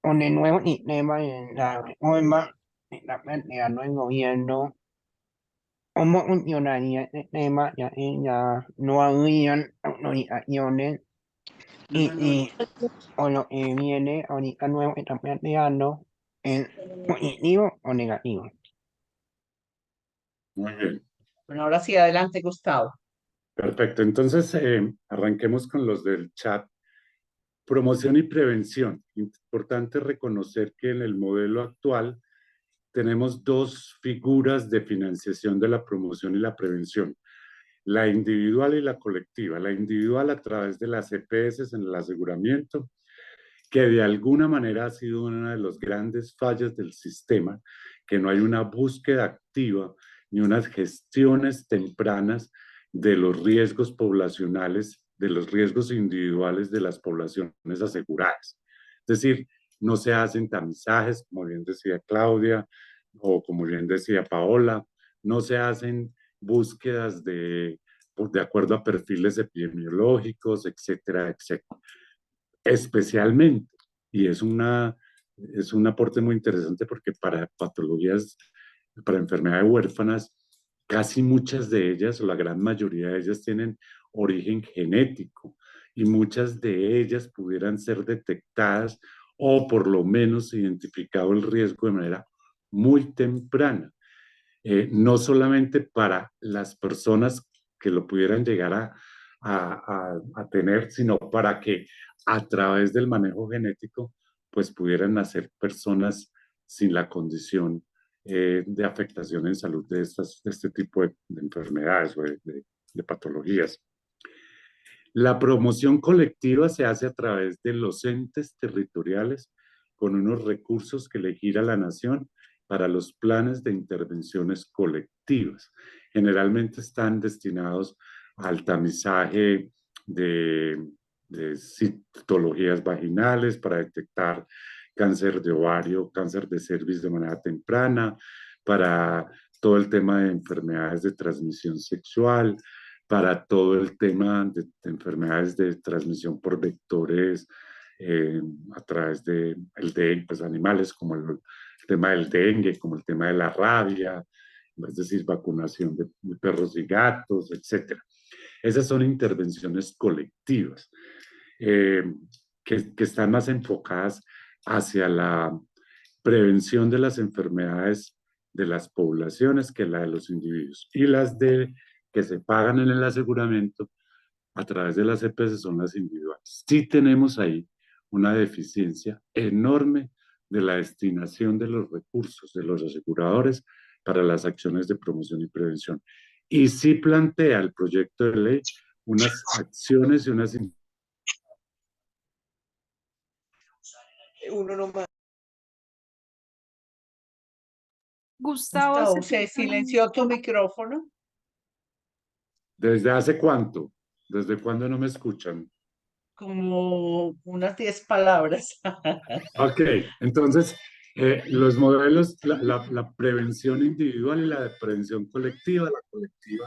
Con el nuevo sistema de la reforma que está planteando el gobierno, ¿cómo funcionaría este tema? Ya que ya no habrían autorizaciones y o lo que viene ahorita nuevo que está planteando es positivo o negativo. Muy bien. Bueno, ahora sí, adelante, Gustavo. Perfecto. Entonces, arranquemos con los del chat. Promoción y prevención. Importante reconocer que en el modelo actual tenemos dos figuras de financiación de la promoción y la prevención, la individual y la colectiva. La individual a través de las EPS en el aseguramiento, que de alguna manera ha sido una de las grandes fallas del sistema, que no hay una búsqueda activa ni unas gestiones tempranas de los riesgos poblacionales, de los riesgos individuales de las poblaciones aseguradas. Es decir, no se hacen tamizajes, como bien decía Claudia, o como bien decía Paola, no se hacen búsquedas de acuerdo a perfiles epidemiológicos, etcétera, etcétera. Especialmente, y es un aporte muy interesante porque para patologías, para enfermedades huérfanas, casi muchas de ellas, o la gran mayoría de ellas, tienen origen genético y muchas de ellas pudieran ser detectadas o por lo menos identificado el riesgo de manera muy temprana. No solamente para las personas que lo pudieran llegar a tener, sino para que a través del manejo genético, pues pudieran nacer personas sin la condición de afectación en salud de este tipo de enfermedades o de patologías. La promoción colectiva se hace a través de los entes territoriales con unos recursos que le gira la nación para los planes de intervenciones colectivas. Generalmente están destinados al tamizaje de citologías vaginales para detectar cáncer de ovario, cáncer de cervix de manera temprana, para todo el tema de enfermedades de transmisión sexual, para todo el tema de enfermedades de transmisión por vectores a través de pues, animales, como el tema del dengue, como el tema de la rabia, es decir, vacunación de perros y gatos, etc. Esas son intervenciones colectivas que están más enfocadas hacia la prevención de las enfermedades de las poblaciones que la de los individuos. Y las que se pagan en el aseguramiento a través de las EPS son las individuales. Sí tenemos ahí una deficiencia enorme de la destinación de los recursos de los aseguradores para las acciones de promoción y prevención. Y sí plantea el proyecto de ley unas acciones y unas... Gustavo, se silenció tu micrófono. ¿Desde hace cuánto? ¿Desde cuándo no me escuchan? Como unas 10 palabras. Ok, entonces los modelos, la prevención individual y la prevención colectiva, la colectiva,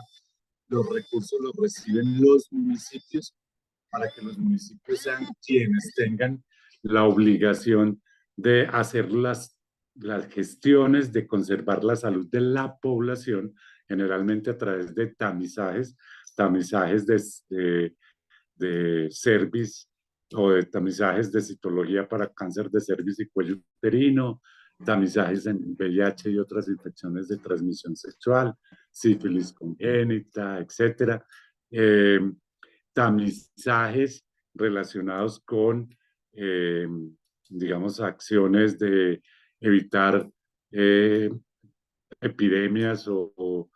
los recursos los reciben los municipios para que los municipios sean quienes tengan la obligación de hacer las las gestiones de conservar la salud de la población, generalmente a través de tamizajes de cervix o de tamizajes de citología para cáncer de cervix y cuello uterino, tamizajes en VIH y otras infecciones de transmisión sexual, sífilis congénita, etcétera. Tamizajes relacionados con, digamos, acciones de evitar epidemias o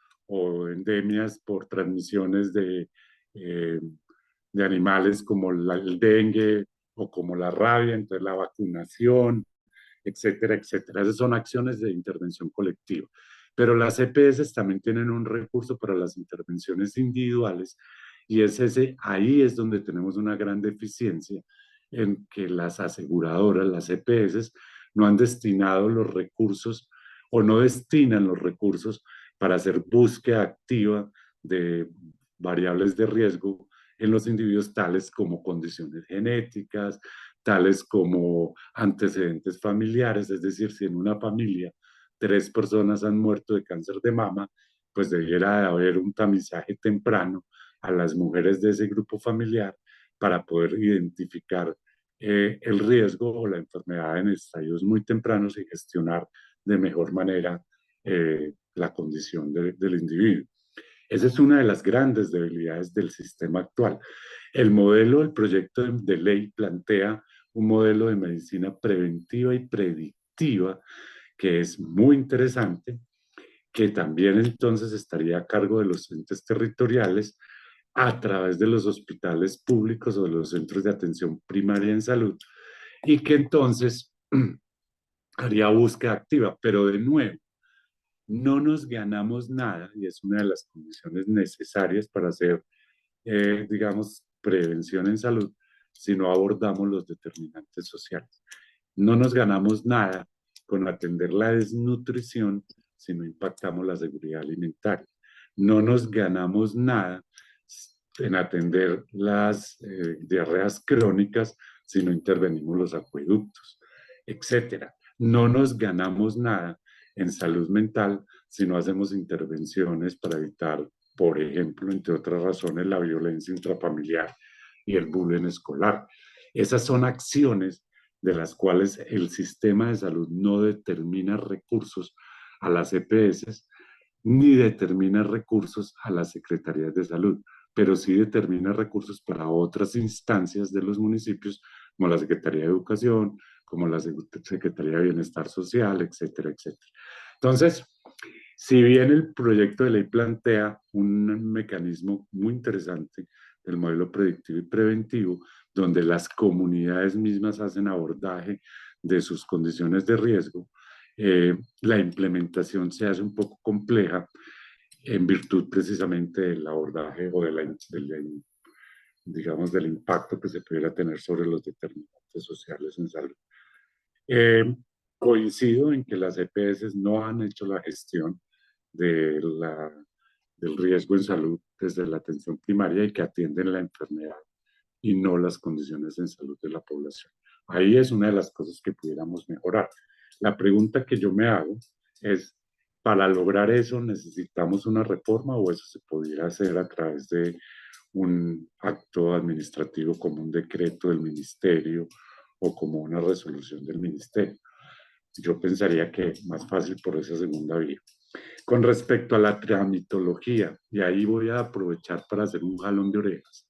endemias por transmisiones de animales como el dengue o como la rabia, entonces la vacunación, etcétera, etcétera. Esas son acciones de intervención colectiva. Pero las EPS también tienen un recurso para las intervenciones individuales y ahí es donde tenemos una gran deficiencia en que las aseguradoras, las EPS, no han destinado los recursos o no destinan los recursos para hacer búsqueda activa de variables de riesgo en los individuos, tales como condiciones genéticas, tales como antecedentes familiares, es decir, si en una familia 3 personas han muerto de cáncer de mama, pues debiera de haber un tamizaje temprano a las mujeres de ese grupo familiar para poder identificar el riesgo o la enfermedad en estadios muy tempranos y gestionar de mejor manera la condición del individuo. Esa es una de las grandes debilidades del sistema actual. El modelo, el proyecto de ley plantea un modelo de medicina preventiva y predictiva que es muy interesante, que también entonces estaría a cargo de los entes territoriales a través de los hospitales públicos o de los centros de atención primaria en salud, y que entonces haría búsqueda activa, pero de nuevo, no nos ganamos nada, y es una de las condiciones necesarias para hacer, digamos, prevención en salud, si no abordamos los determinantes sociales. No nos ganamos nada con atender la desnutrición si no impactamos la seguridad alimentaria. No nos ganamos nada en atender las diarreas crónicas si no intervenimos los acueductos, etcétera. No nos ganamos nada en salud mental si no hacemos intervenciones para evitar, por ejemplo, entre otras razones, la violencia intrafamiliar y el bullying escolar. Esas son acciones de las cuales el sistema de salud no determina recursos a las EPS ni determina recursos a las secretarías de salud, pero sí determina recursos para otras instancias de los municipios, como la Secretaría de Educación, como la Secretaría de Bienestar Social, etcétera, etcétera. Entonces, si bien el proyecto de ley plantea un mecanismo muy interesante del modelo predictivo y preventivo, donde las comunidades mismas hacen abordaje de sus condiciones de riesgo, la implementación se hace un poco compleja en virtud precisamente del abordaje o digamos, del impacto que se pudiera tener sobre los determinantes sociales en salud. Coincido en que las EPS no han hecho la gestión del riesgo en salud desde la atención primaria y que atienden la enfermedad y no las condiciones en salud de la población. Ahí es una de las cosas que pudiéramos mejorar. La pregunta que yo me hago es, ¿para lograr eso necesitamos una reforma o eso se pudiera hacer a través de un acto administrativo como un decreto del ministerio o como una resolución del ministerio? Yo pensaría que más fácil por esa segunda vía. Con respecto a la tramitología, y ahí voy a aprovechar para hacer un jalón de orejas.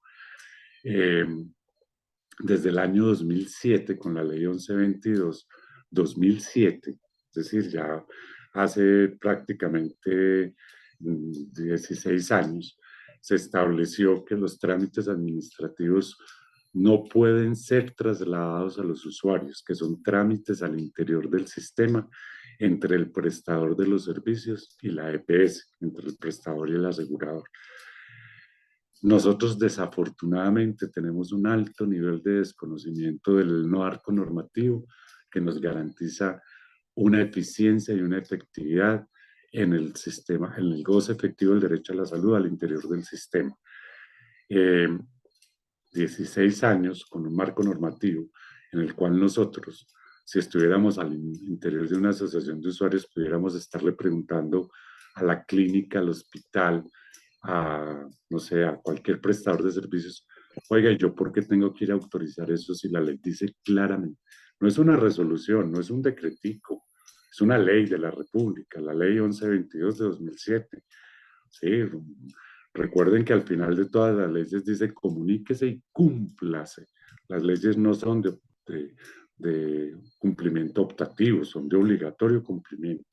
Desde el año 2007, con la ley 1122, 2007, es decir, ya hace prácticamente 16 años, se estableció que los trámites administrativos no pueden ser trasladados a los usuarios, que son trámites al interior del sistema entre el prestador de los servicios y la EPS, entre el prestador y el asegurador. Nosotros desafortunadamente tenemos un alto nivel de desconocimiento del marco normativo que nos garantiza una eficiencia y una efectividad en el sistema, en el goce efectivo del derecho a la salud al interior del sistema. 16 años con un marco normativo en el cual nosotros si estuviéramos al interior de una asociación de usuarios, pudiéramos estarle preguntando a la clínica, al hospital, a, no sé, a cualquier prestador de servicios, oiga, ¿y yo por qué tengo que ir a autorizar eso si la ley dice claramente? No es una resolución, no es un decretico, es una ley de la República, la ley 1122 de 2007. Sí, recuerden que al final de todas las leyes dice comuníquese y cúmplase. Las leyes no son de cumplimiento optativo, son de obligatorio cumplimiento.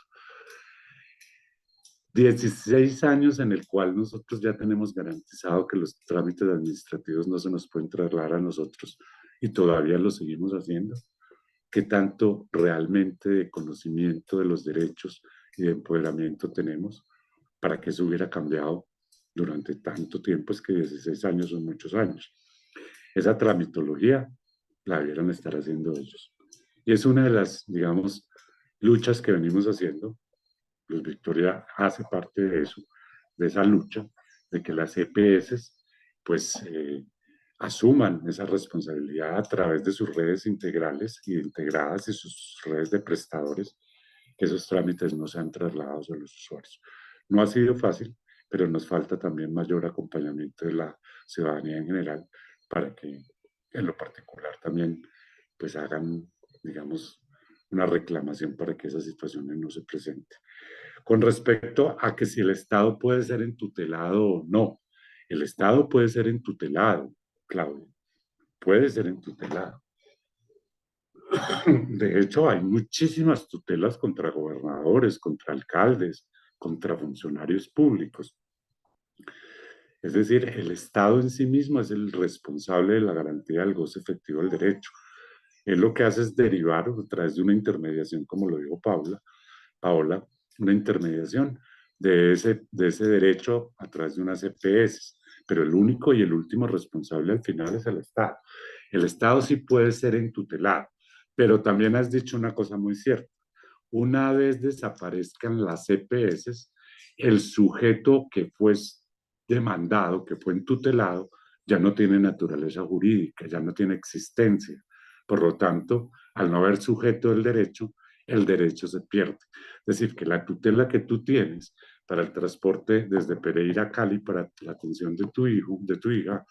16 años en el cual nosotros ya tenemos garantizado que los trámites administrativos no se nos pueden trasladar a nosotros y todavía lo seguimos haciendo. ¿Qué tanto realmente de conocimiento de los derechos y de empoderamiento tenemos para que eso hubiera cambiado durante tanto tiempo? Es que 16 años son muchos años. Esa tramitología la debieran estar haciendo ellos. Y es una de las, digamos, luchas que venimos haciendo. Luz Victoria hace parte de eso, de esa lucha, de que las EPS pues asuman esa responsabilidad a través de sus redes integrales y integradas y sus redes de prestadores, que esos trámites no sean trasladados a los usuarios. No ha sido fácil, pero nos falta también mayor acompañamiento de la ciudadanía en general para que en lo particular también pues hagan, digamos, una reclamación para que esas situaciones no se presenten. Con respecto a que si el Estado puede ser entutelado o no, el Estado puede ser entutelado, Claudia, puede ser entutelado. De hecho, hay muchísimas tutelas contra gobernadores, contra alcaldes, contra funcionarios públicos. Es decir, el Estado en sí mismo es el responsable de la garantía del goce efectivo del derecho. Él lo que hace es derivar a través de una intermediación, como lo dijo Paola, una intermediación de ese derecho a través de unas EPS, pero el único y el último responsable al final es el Estado. El Estado sí puede ser entutelado, pero también has dicho una cosa muy cierta. Una vez desaparezcan las EPS, el sujeto que fue demandado, que fue entutelado, ya no tiene naturaleza jurídica, ya no tiene existencia. Por lo tanto, al no haber sujeto del derecho, el derecho se pierde. Es decir, que la tutela que tú tienes para el transporte desde Pereira a Cali para la atención de tu hijo, de tu hija,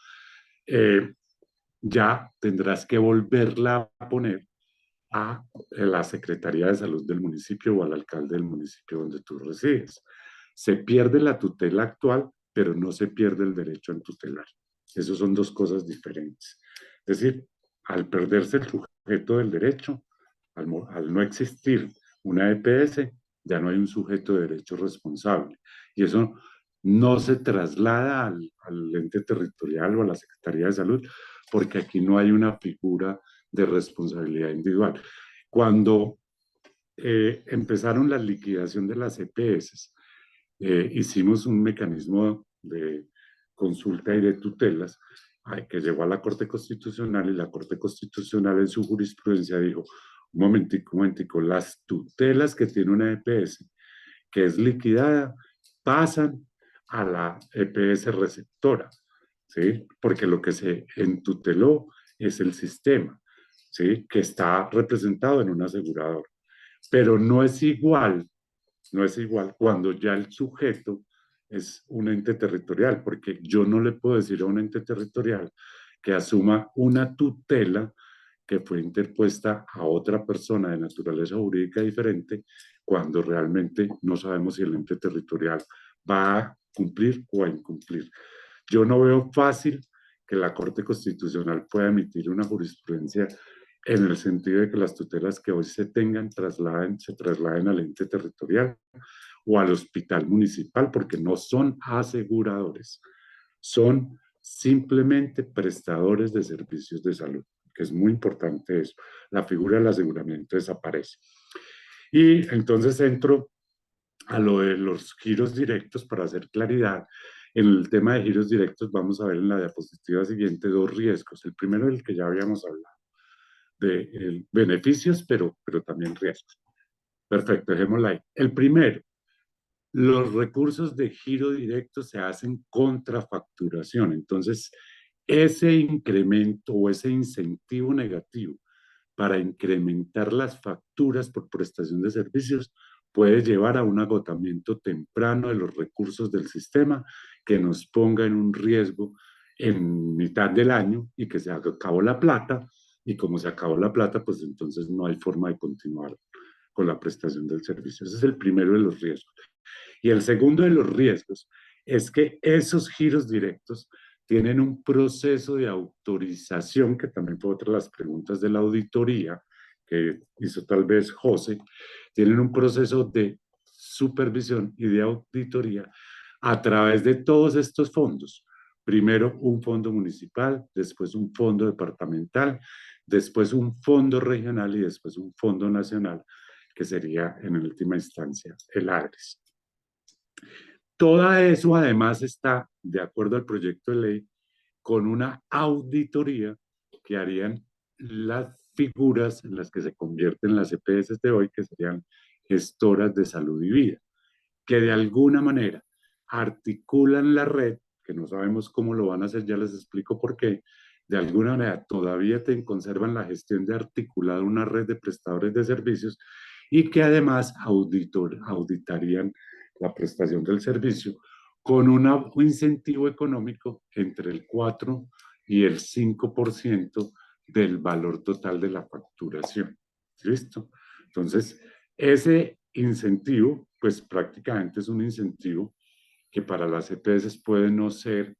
ya tendrás que volverla a poner a la Secretaría de Salud del municipio o al alcalde del municipio donde tú resides. Se pierde la tutela actual, pero no se pierde el derecho a tutelar. Esas son dos cosas diferentes. Es decir, al perderse el sujeto del derecho, al no existir una EPS, ya no hay un sujeto de derecho responsable. Y eso no se traslada al ente territorial o a la Secretaría de Salud, porque aquí no hay una figura de responsabilidad individual. Cuando empezaron la liquidación de las EPS, hicimos un mecanismo de consulta y de tutelas que llegó a la Corte Constitucional, y la Corte Constitucional en su jurisprudencia dijo, un momentico, las tutelas que tiene una EPS que es liquidada pasan a la EPS receptora, ¿sí? Porque lo que se entuteló es el sistema, ¿sí? Que está representado en un asegurador. Pero no es igual cuando ya el sujeto es un ente territorial, porque yo no le puedo decir a un ente territorial que asuma una tutela que fue interpuesta a otra persona de naturaleza jurídica diferente, cuando realmente no sabemos si el ente territorial va a cumplir o a incumplir. Yo no veo fácil que la Corte Constitucional pueda emitir una jurisprudencia en el sentido de que las tutelas que hoy se tengan se trasladen al ente territorial o al hospital municipal, porque no son aseguradores, son simplemente prestadores de servicios de salud, que es muy importante eso. La figura del aseguramiento desaparece. Y entonces entro a lo de los giros directos para hacer claridad. En el tema de giros directos vamos a ver en la diapositiva siguiente dos riesgos. El primero, del que ya habíamos hablado, de beneficios, pero también riesgos. Perfecto, dejémosla ahí. El primero, los recursos de giro directo se hacen contra facturación. Entonces, ese incremento o ese incentivo negativo para incrementar las facturas por prestación de servicios puede llevar a un agotamiento temprano de los recursos del sistema que nos ponga en un riesgo en mitad del año y que se acabó la plata, y como se acabó la plata, pues entonces no hay forma de continuar con la prestación del servicio. Ese es el primero de los riesgos. Y el segundo de los riesgos es que esos giros directos tienen un proceso de autorización, que también fue otra de las preguntas de la auditoría que hizo tal vez José, tienen un proceso de supervisión y de auditoría a través de todos estos fondos. Primero un fondo municipal, después un fondo departamental, después un fondo regional y después un fondo nacional, que sería en última instancia el ADRES. Todo eso además está, de acuerdo al proyecto de ley, con una auditoría que harían las figuras en las que se convierten las EPS de hoy, que serían gestoras de salud y vida, que de alguna manera articulan la red, que no sabemos cómo lo van a hacer, ya les explico por qué, de alguna manera todavía conservan la gestión de articular una red de prestadores de servicios y que además auditarían la prestación del servicio con un incentivo económico entre el 4 y el 5% del valor total de la facturación. ¿Listo? Entonces, ese incentivo, pues prácticamente es un incentivo que para las EPS puede no ser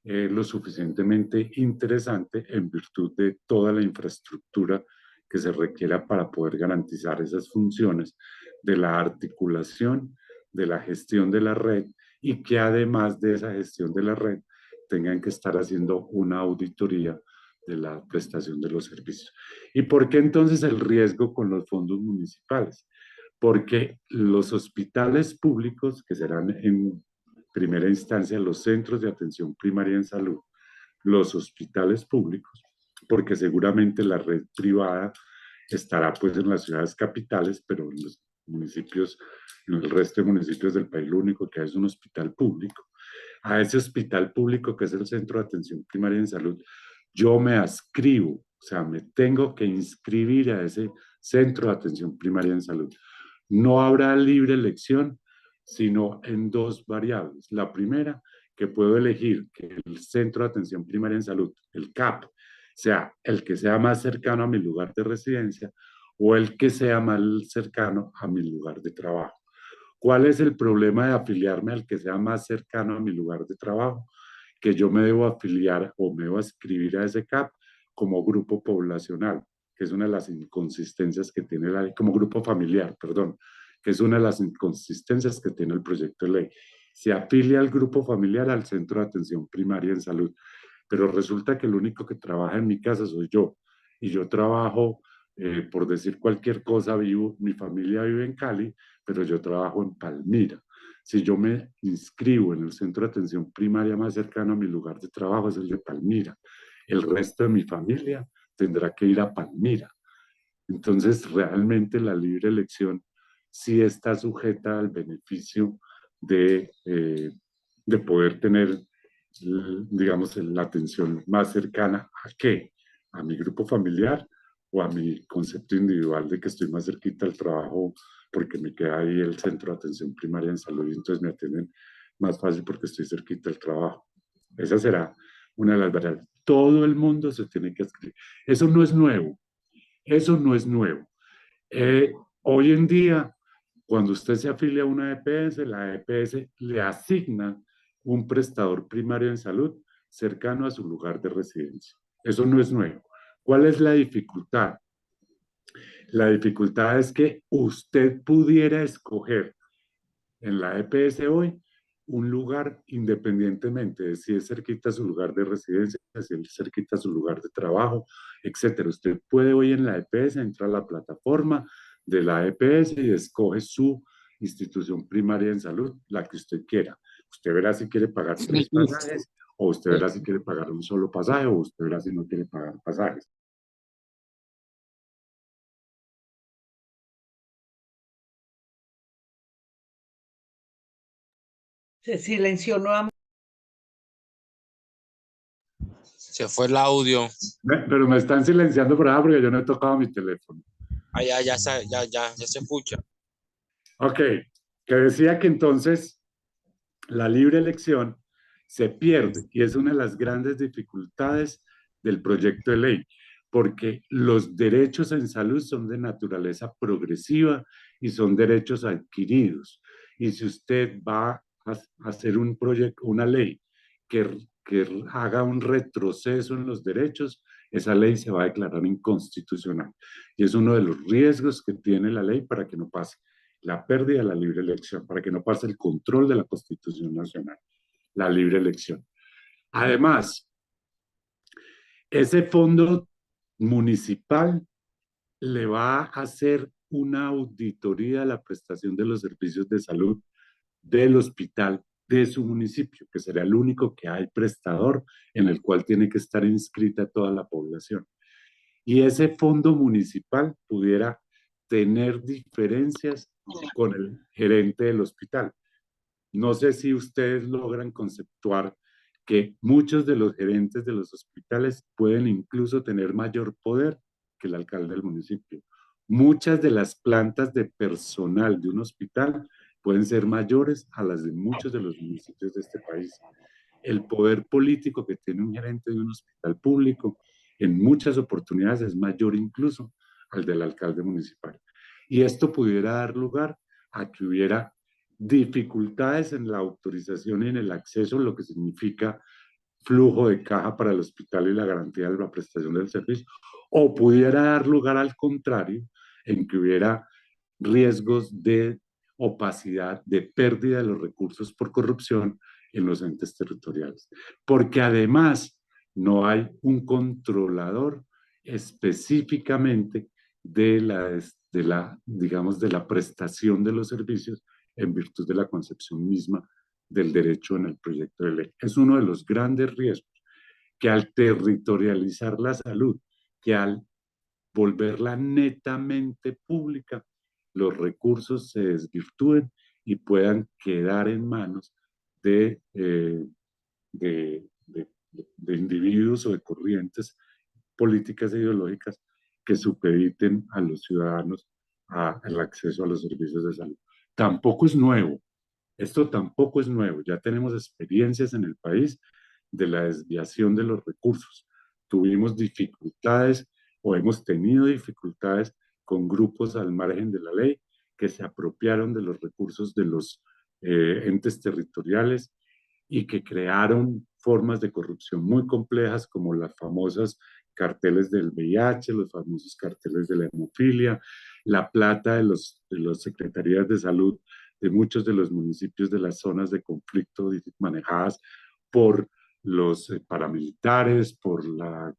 lo suficientemente interesante en virtud de toda la infraestructura que se requiera para poder garantizar esas funciones de la articulación, de la gestión de la red, y que además de esa gestión de la red tengan que estar haciendo una auditoría de la prestación de los servicios. ¿Y por qué entonces el riesgo con los fondos municipales? Porque los hospitales públicos, que serán en primera instancia los centros de atención primaria en salud, los hospitales públicos, porque seguramente la red privada estará pues en las ciudades capitales, pero en los municipios, en el resto de municipios del país, lo único que hay es un hospital público. A ese hospital público, que es el centro de atención primaria en salud, yo me adscribo, o sea, me tengo que inscribir a ese centro de atención primaria en salud. No habrá libre elección, sino en dos variables. La primera, que puedo elegir que el centro de atención primaria en salud, el CAP, sea el que sea más cercano a mi lugar de residencia o el que sea más cercano a mi lugar de trabajo. ¿Cuál es el problema de afiliarme al que sea más cercano a mi lugar de trabajo? Que yo me debo afiliar o me debo inscribir a ese CAP como grupo poblacional, que es una de las inconsistencias que tiene la ley, como grupo familiar, perdón, que es una de las inconsistencias que tiene el proyecto de ley. Se afilia al grupo familiar al centro de atención primaria en salud, pero resulta que el único que trabaja en mi casa soy yo, y yo trabajo, por decir cualquier cosa, mi familia vive en Cali, pero yo trabajo en Palmira. Si yo me inscribo en el centro de atención primaria más cercano a mi lugar de trabajo, es el de Palmira. El resto de mi familia tendrá que ir a Palmira. Entonces, realmente la libre elección sí está sujeta al beneficio de poder tener, digamos, la atención más cercana a qué, a mi grupo familiar o a mi concepto individual de que estoy más cerquita al trabajo porque me queda ahí el centro de atención primaria en salud y entonces me atienden más fácil porque estoy cerquita del trabajo. Esa será una de las variables. Todo el mundo se tiene que escribir. Eso no es nuevo. Eso no es nuevo. Hoy en día, cuando usted se afilia a una EPS, la EPS le asigna un prestador primario en salud cercano a su lugar de residencia. Eso no es nuevo. ¿Cuál es la dificultad? La dificultad es que usted pudiera escoger en la EPS hoy un lugar independientemente de si es cerquita a su lugar de residencia, si es cerquita a su lugar de trabajo, etcétera. Usted puede hoy en la EPS entrar a la plataforma de la EPS y escoge su institución primaria en salud, la que usted quiera. Usted verá si quiere pagar 3 pasajes, o usted verá si quiere pagar un solo pasaje, o usted verá si no quiere pagar pasajes. Se silenció nuevamente. Se fue el audio. Pero me están silenciando por ahí porque yo no he tocado mi teléfono. Ah, ya se escucha. Ok, que decía que entonces la libre elección se pierde y es una de las grandes dificultades del proyecto de ley, porque los derechos en salud son de naturaleza progresiva y son derechos adquiridos. Y si usted va a hacer un proyecto, una ley que haga un retroceso en los derechos, esa ley se va a declarar inconstitucional. Y es uno de los riesgos que tiene la ley para que no pase la pérdida de la libre elección, para que no pase el control de la Constitución Nacional, la libre elección. Además, ese fondo municipal le va a hacer una auditoría a la prestación de los servicios de salud del hospital de su municipio, que será el único que hay prestador en el cual tiene que estar inscrita toda la población. Y ese fondo municipal pudiera tener diferencias con el gerente del hospital. No sé si ustedes logran conceptuar que muchos de los gerentes de los hospitales pueden incluso tener mayor poder que el alcalde del municipio. Muchas de las plantas de personal de un hospital pueden ser mayores a las de muchos de los municipios de este país. El poder político que tiene un gerente de un hospital público en muchas oportunidades es mayor incluso al del alcalde municipal. Y esto pudiera dar lugar a que hubiera dificultades en la autorización y en el acceso, lo que significa flujo de caja para el hospital y la garantía de la prestación del servicio, o pudiera dar lugar al contrario, en que hubiera riesgos de opacidad, de pérdida de los recursos por corrupción en los entes territoriales. Porque además no hay un controlador específicamente digamos, de la prestación de los servicios en virtud de la concepción misma del derecho en el proyecto de ley. Es uno de los grandes riesgos que al territorializar la salud, que al volverla netamente pública, los recursos se desvirtúen y puedan quedar en manos de, de, de, de individuos o de corrientes políticas e ideológicas que supediten a los ciudadanos al acceso a los servicios de salud. Tampoco es nuevo, esto tampoco es nuevo, ya tenemos experiencias en el país de la desviación de los recursos. Tuvimos dificultades o hemos tenido dificultades con grupos al margen de la ley que se apropiaron de los recursos de los entes territoriales y que crearon formas de corrupción muy complejas como las famosas carteles del VIH, los famosos carteles de la hemofilia, la plata de los secretarías de salud de muchos de los municipios de las zonas de conflicto manejadas por los paramilitares, por la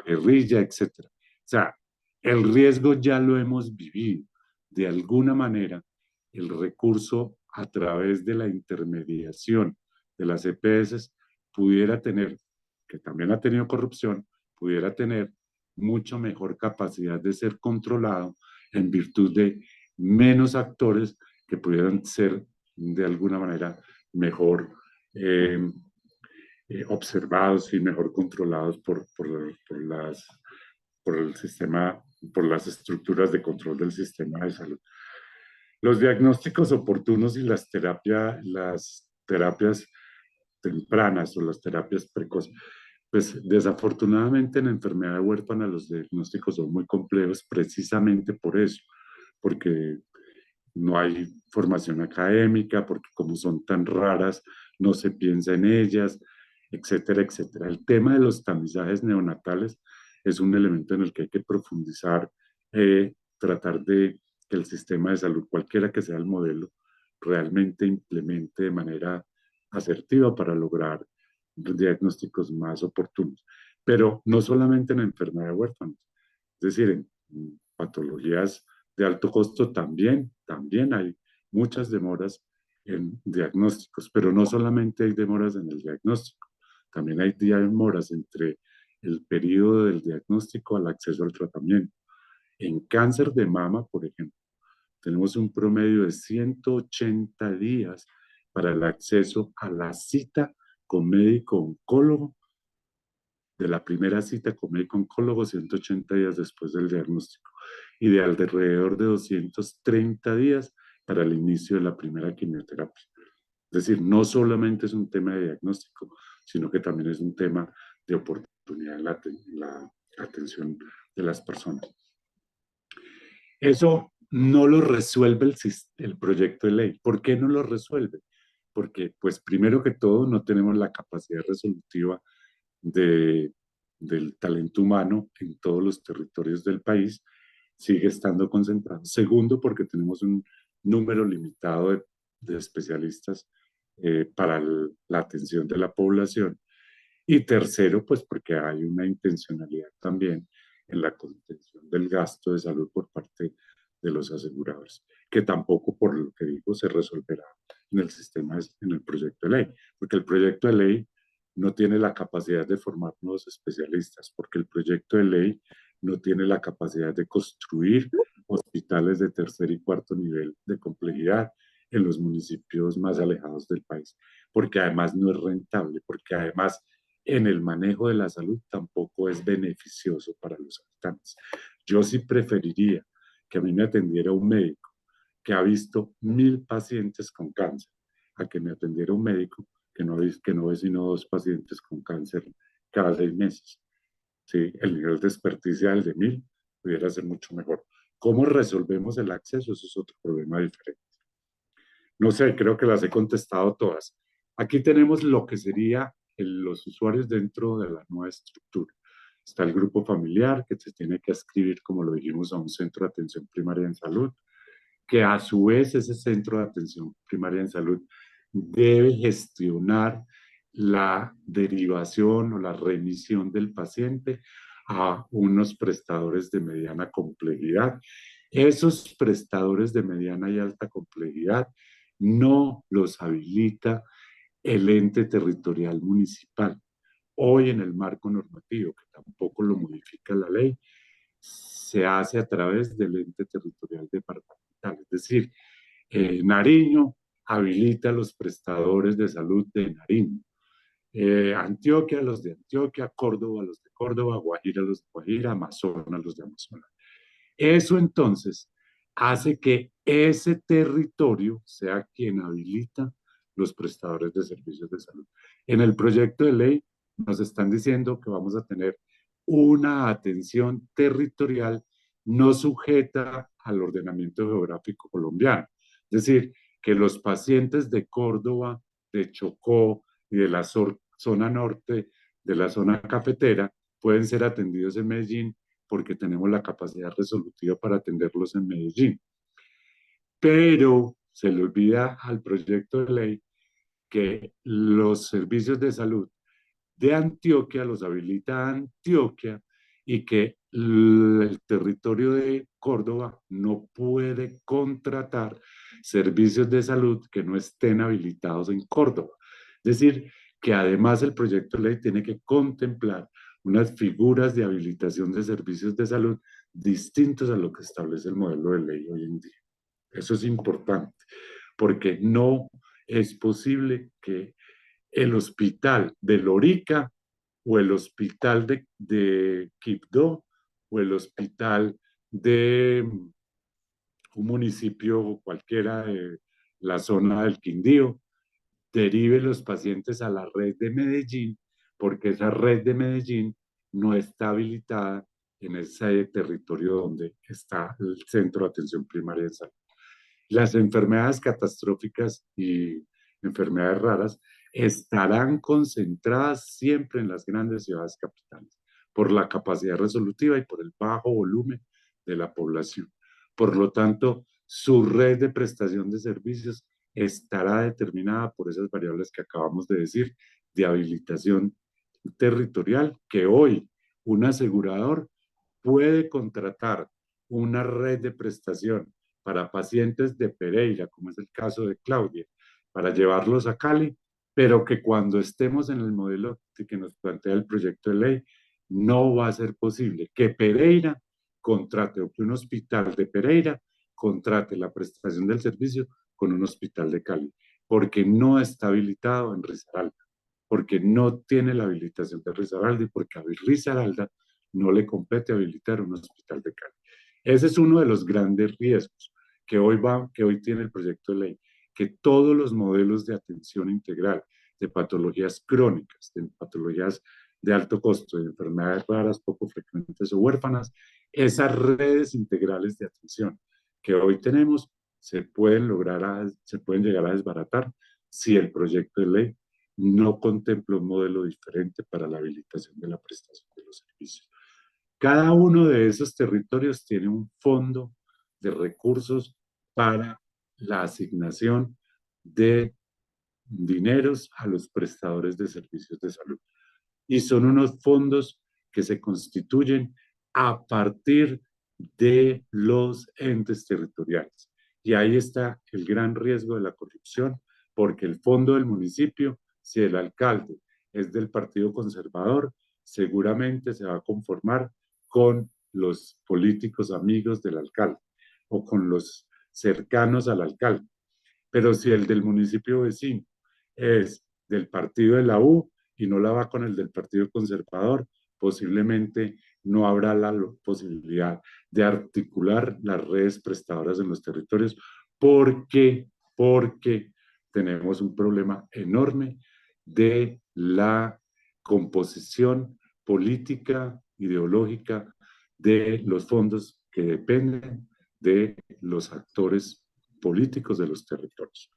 guerrilla, etc. O sea, el riesgo ya lo hemos vivido. De alguna manera, el recurso a través de la intermediación de las EPS pudiera tener, que también ha tenido corrupción, pudiera tener mucho mejor capacidad de ser controlado en virtud de menos actores que pudieran ser de alguna manera mejor observados y mejor controlados por el sistema, por las estructuras de control del sistema de salud. Los diagnósticos oportunos y las terapias tempranas o las terapias precoces, pues desafortunadamente en enfermedad huérfana los diagnósticos son muy complejos precisamente por eso, porque no hay formación académica, porque como son tan raras, no se piensa en ellas, etcétera, etcétera. El tema de los tamizajes neonatales es un elemento en el que hay que profundizar, tratar de que el sistema de salud, cualquiera que sea el modelo, realmente implemente de manera asertiva para lograr diagnósticos más oportunos. Pero no solamente en enfermedad huérfana, es decir, en patologías de alto costo también hay muchas demoras en diagnósticos, pero no solamente hay demoras en el diagnóstico, también hay demoras entre el periodo del diagnóstico al acceso al tratamiento. En cáncer de mama, por ejemplo, tenemos un promedio de 180 días para el acceso a la cita con médico oncólogo, de la primera cita con médico oncólogo 180 días después del diagnóstico y de alrededor de 230 días para el inicio de la primera quimioterapia. Es decir, no solamente es un tema de diagnóstico, sino que también es un tema de oportunidad en la atención de las personas. Eso no lo resuelve el proyecto de ley. ¿Por qué no lo resuelve? Porque, pues, primero que todo, no tenemos la capacidad resolutiva del talento humano en todos los territorios del país, sigue estando concentrado. Segundo, porque tenemos un número limitado de especialistas para la atención de la población. Y tercero, pues porque hay una intencionalidad también en la contención del gasto de salud por parte de los aseguradores, que tampoco, por lo que digo, se resolverá en el sistema, en el proyecto de ley, porque el proyecto de ley no tiene la capacidad de formar nuevos especialistas, porque el proyecto de ley no tiene la capacidad de construir hospitales de tercer y cuarto nivel de complejidad en los municipios más alejados del país, porque además no es rentable, porque además en el manejo de la salud tampoco es beneficioso para los habitantes. Yo sí preferiría que a mí me atendiera un médico que ha visto 1000 pacientes con cáncer, a que me atendiera un médico que no ve sino 2 pacientes con cáncer cada 6 meses. Sí, el nivel de experticia del de 1000 pudiera ser mucho mejor. ¿Cómo resolvemos el acceso? Eso es otro problema diferente. No sé, creo que las he contestado todas. Aquí tenemos lo que sería los usuarios dentro de la nueva estructura. Está el grupo familiar, que se tiene que adscribir, como lo dijimos, a un centro de atención primaria en salud, que a su vez ese centro de atención primaria en salud debe gestionar la derivación o la remisión del paciente a unos prestadores de mediana complejidad. Esos prestadores de mediana y alta complejidad no los habilita el ente territorial municipal. Hoy en el marco normativo, que tampoco lo modifica la ley, se hace a través del ente territorial departamental. Es decir, Nariño habilita a los prestadores de salud de Nariño. Antioquia, los de Antioquia, Córdoba, los de Córdoba, Guajira, los de Guajira, Amazonas, los de Amazonas. Eso entonces hace que ese territorio sea quien habilita los prestadores de servicios de salud. En el proyecto de ley nos están diciendo que vamos a tener una atención territorial no sujeta al ordenamiento geográfico colombiano. Es decir, que los pacientes de Córdoba, de Chocó y de la zona norte, de la zona cafetera, pueden ser atendidos en Medellín porque tenemos la capacidad resolutiva para atenderlos en Medellín. Pero se le olvida al proyecto de ley que los servicios de salud de Antioquia los habilita Antioquia y que el territorio de Córdoba no puede contratar servicios de salud que no estén habilitados en Córdoba. Es decir, que además el proyecto de ley tiene que contemplar unas figuras de habilitación de servicios de salud distintos a lo que establece el modelo de ley hoy en día. Eso es importante, porque no es posible que el hospital de Lorica o el hospital de Quibdó o el hospital de un municipio cualquiera de la zona del Quindío derive los pacientes a la red de Medellín, porque esa red de Medellín no está habilitada en ese territorio donde está el centro de atención primaria de salud. Las enfermedades catastróficas y enfermedades raras estarán concentradas siempre en las grandes ciudades capitales, por la capacidad resolutiva y por el bajo volumen de la población. Por lo tanto, su red de prestación de servicios estará determinada por esas variables que acabamos de decir, de habilitación territorial, que hoy un asegurador puede contratar una red de prestación para pacientes de Pereira, como es el caso de Claudia, para llevarlos a Cali, pero que cuando estemos en el modelo que nos plantea el proyecto de ley, no va a ser posible que Pereira contrate o que un hospital de Pereira contrate la prestación del servicio con un hospital de Cali, porque no está habilitado en Risaralda, porque no tiene la habilitación de Risaralda y porque a Risaralda no le compete habilitar un hospital de Cali. Ese es uno de los grandes riesgos que hoy tiene el proyecto de ley, que todos los modelos de atención integral, de patologías crónicas, de patologías de alto costo, de enfermedades raras, poco frecuentes o huérfanas, esas redes integrales de atención que hoy tenemos se pueden llegar a desbaratar si el proyecto de ley no contempla un modelo diferente para la habilitación de la prestación de los servicios. Cada uno de esos territorios tiene un fondo de recursos para la asignación de dineros a los prestadores de servicios de salud. Y son unos fondos que se constituyen a partir de los entes territoriales. Y ahí está el gran riesgo de la corrupción, porque el fondo del municipio, si el alcalde es del Partido Conservador, seguramente se va a conformar con los políticos amigos del alcalde o con los cercanos al alcalde. Pero si el del municipio vecino es del partido de la U y no la va con el del Partido Conservador, posiblemente no habrá la posibilidad de articular las redes prestadoras en los territorios porque tenemos un problema enorme de la composición política, ideológica de los fondos que dependen de los actores políticos de los territorios.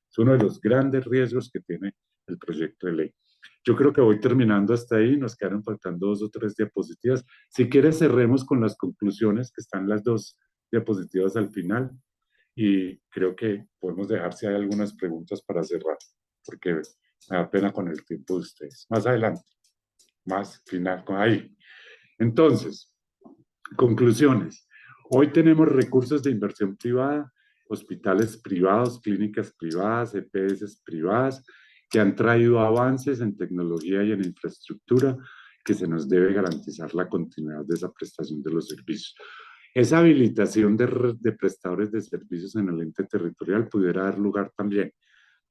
Es uno de los grandes riesgos que tiene el proyecto de ley. Yo creo que voy terminando hasta ahí, nos quedaron faltando 2 o 3 diapositivas. Si quieres cerremos con las conclusiones, que están las 2 diapositivas al final, y creo que podemos dejar si hay algunas preguntas para cerrar, porque me da pena con el tiempo de ustedes. Más adelante, más final, ahí. Entonces, conclusiones. Hoy tenemos recursos de inversión privada, hospitales privados, clínicas privadas, EPS privadas, que han traído avances en tecnología y en infraestructura que se nos debe garantizar la continuidad de esa prestación de los servicios. Esa habilitación de prestadores de servicios en el ente territorial pudiera dar lugar también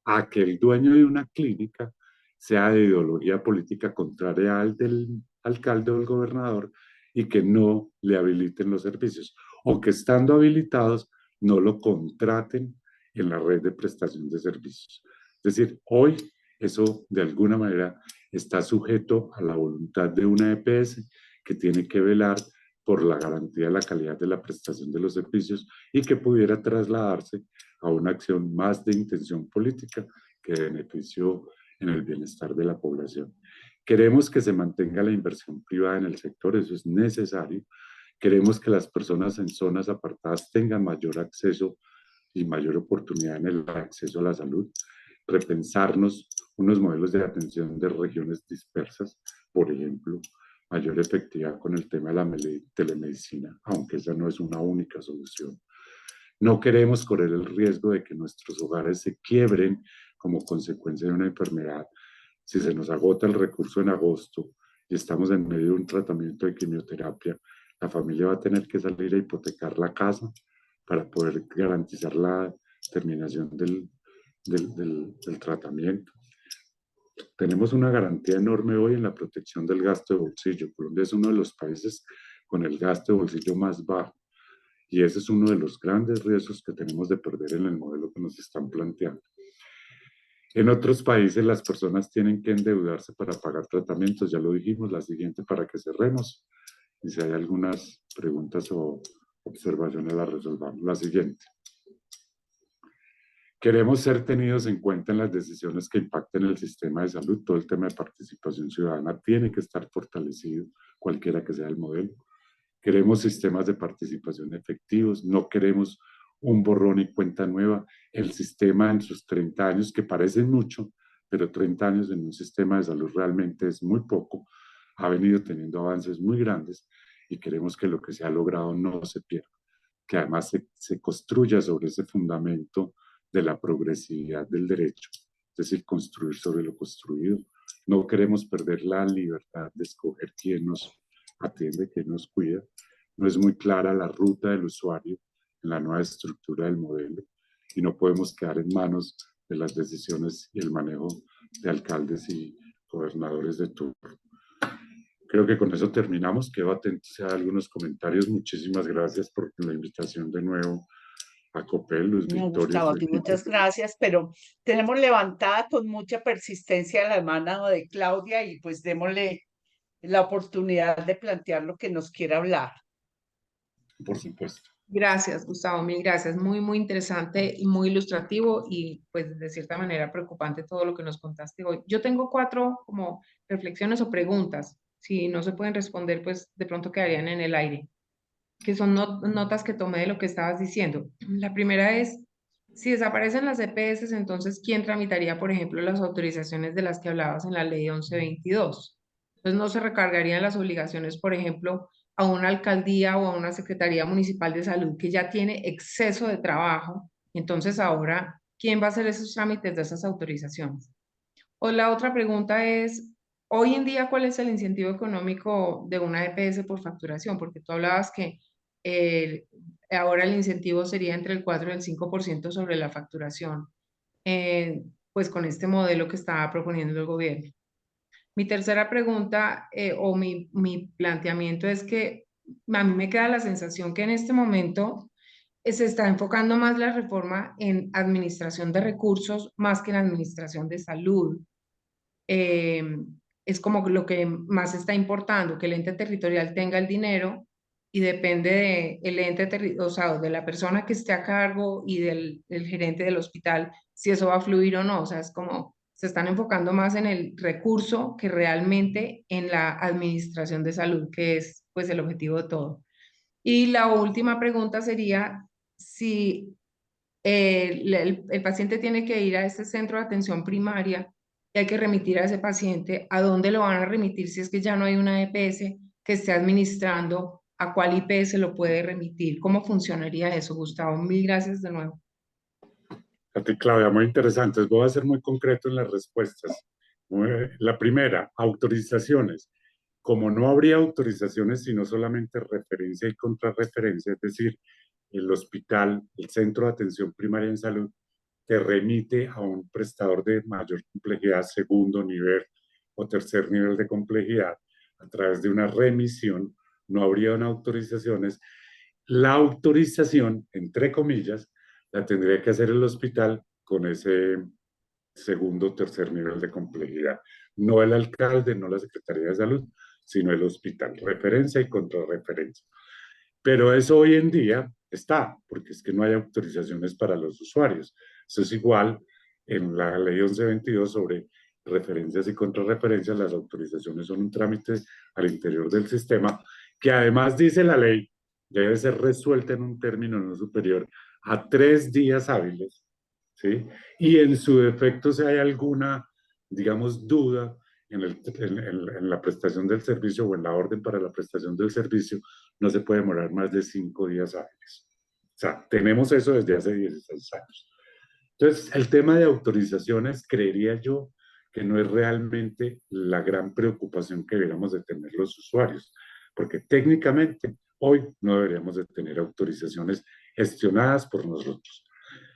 a que el dueño de una clínica sea de ideología política contraria al del alcalde o el gobernador y que no le habiliten los servicios, o que estando habilitados no lo contraten en la red de prestación de servicios. Es decir, hoy eso de alguna manera está sujeto a la voluntad de una EPS que tiene que velar por la garantía de la calidad de la prestación de los servicios y que pudiera trasladarse a una acción más de intención política que de beneficio en el bienestar de la población. Queremos que se mantenga la inversión privada en el sector, eso es necesario. Queremos que las personas en zonas apartadas tengan mayor acceso y mayor oportunidad en el acceso a la salud. Repensarnos unos modelos de atención de regiones dispersas, por ejemplo, mayor efectividad con el tema de la telemedicina, aunque esa no es una única solución. No queremos correr el riesgo de que nuestros hogares se quiebren como consecuencia de una enfermedad. Si se nos agota el recurso en agosto y estamos en medio de un tratamiento de quimioterapia, la familia va a tener que salir a hipotecar la casa para poder garantizar la terminación del tratamiento. Tenemos una garantía enorme hoy en la protección del gasto de bolsillo. Colombia es uno de los países con el gasto de bolsillo más bajo y ese es uno de los grandes riesgos que tenemos de perder en el modelo que nos están planteando. En otros países las personas tienen que endeudarse para pagar tratamientos, ya lo dijimos. La siguiente para que cerremos y si hay algunas preguntas o observaciones las resolvamos. La siguiente. Queremos ser tenidos en cuenta en las decisiones que impacten el sistema de salud. Todo el tema de participación ciudadana tiene que estar fortalecido, cualquiera que sea el modelo. Queremos sistemas de participación efectivos, no queremos un borrón y cuenta nueva. El sistema en sus 30 años, que parecen mucho, pero 30 años en un sistema de salud realmente es muy poco, ha venido teniendo avances muy grandes y queremos que lo que se ha logrado no se pierda, que además se construya sobre ese fundamento de la progresividad del derecho, es decir, construir sobre lo construido. No queremos perder la libertad de escoger quién nos atiende, quién nos cuida. No es muy clara la ruta del usuario en la nueva estructura del modelo y no podemos quedar en manos de las decisiones y el manejo de alcaldes y gobernadores de turno. Creo que con eso terminamos. Quedo atento a algunos comentarios. Muchísimas gracias por la invitación de nuevo a COPEL, Luz No, Victoria. Gustavo, a ti muchas gracias, pero tenemos levantada con mucha persistencia la mano de Claudia y pues démosle la oportunidad de plantear lo que nos quiera hablar. Por supuesto. Gracias, Gustavo, mil gracias. Muy, muy interesante y muy ilustrativo y pues de cierta manera preocupante todo lo que nos contaste hoy. Yo tengo 4 como reflexiones o preguntas. Si no se pueden responder, pues de pronto quedarían en el aire, que son notas que tomé de lo que estabas diciendo. La primera es, si desaparecen las EPS, entonces, ¿quién tramitaría, por ejemplo, las autorizaciones de las que hablabas en la ley 1122? Entonces, no se recargarían las obligaciones, por ejemplo, a una alcaldía o a una secretaría municipal de salud que ya tiene exceso de trabajo. Entonces, ahora, ¿quién va a hacer esos trámites de esas autorizaciones? O la otra pregunta es, hoy en día, ¿cuál es el incentivo económico de una EPS por facturación? Porque tú hablabas que ahora el incentivo sería entre el 4 y el 5% sobre la facturación, pues con este modelo que estaba proponiendo el gobierno. Mi tercera pregunta o mi planteamiento es que a mí me queda la sensación que en este momento se está enfocando más la reforma en administración de recursos más que en administración de salud. Es como lo que más está importando, que el ente territorial tenga el dinero y depende del ente o sea, de la persona que esté a cargo y del gerente del hospital, si eso va a fluir o no. O sea, es como se están enfocando más en el recurso que realmente en la administración de salud, que es pues el objetivo de todo. Y la última pregunta sería si el paciente tiene que ir a este centro de atención primaria y hay que remitir a ese paciente, ¿a dónde lo van a remitir si es que ya no hay una EPS que esté administrando? ¿A cuál IPS lo puede remitir? ¿Cómo funcionaría eso, Gustavo? Mil gracias de nuevo. A ti, Claudia, muy interesante. Voy a ser muy concreto en las respuestas. La primera, autorizaciones. Como no habría autorizaciones, sino solamente referencia y contrarreferencia, es decir, el hospital, el centro de atención primaria en salud, te remite a un prestador de mayor complejidad, segundo nivel o tercer nivel de complejidad, a través de una remisión, no habría una autorizaciones. La autorización, entre comillas, la tendría que hacer el hospital con ese segundo o tercer nivel de complejidad. No el alcalde, no la Secretaría de Salud, sino el hospital. Referencia y contrarreferencia. Pero eso hoy en día está, porque es que no hay autorizaciones para los usuarios. Eso es igual en la ley 1122 sobre referencias y contrarreferencias. Las autorizaciones son un trámite al interior del sistema que además dice la ley debe ser resuelta en un término no superior a 3 días hábiles, ¿sí? Y en su defecto, si hay alguna, digamos, duda en la prestación del servicio o en la orden para la prestación del servicio, no se puede demorar más de 5 días hábiles. O sea, tenemos eso desde hace 16 años. Entonces, el tema de autorizaciones, creería yo que no es realmente la gran preocupación que deberíamos de tener los usuarios, porque técnicamente hoy no deberíamos de tener autorizaciones gestionadas por nosotros.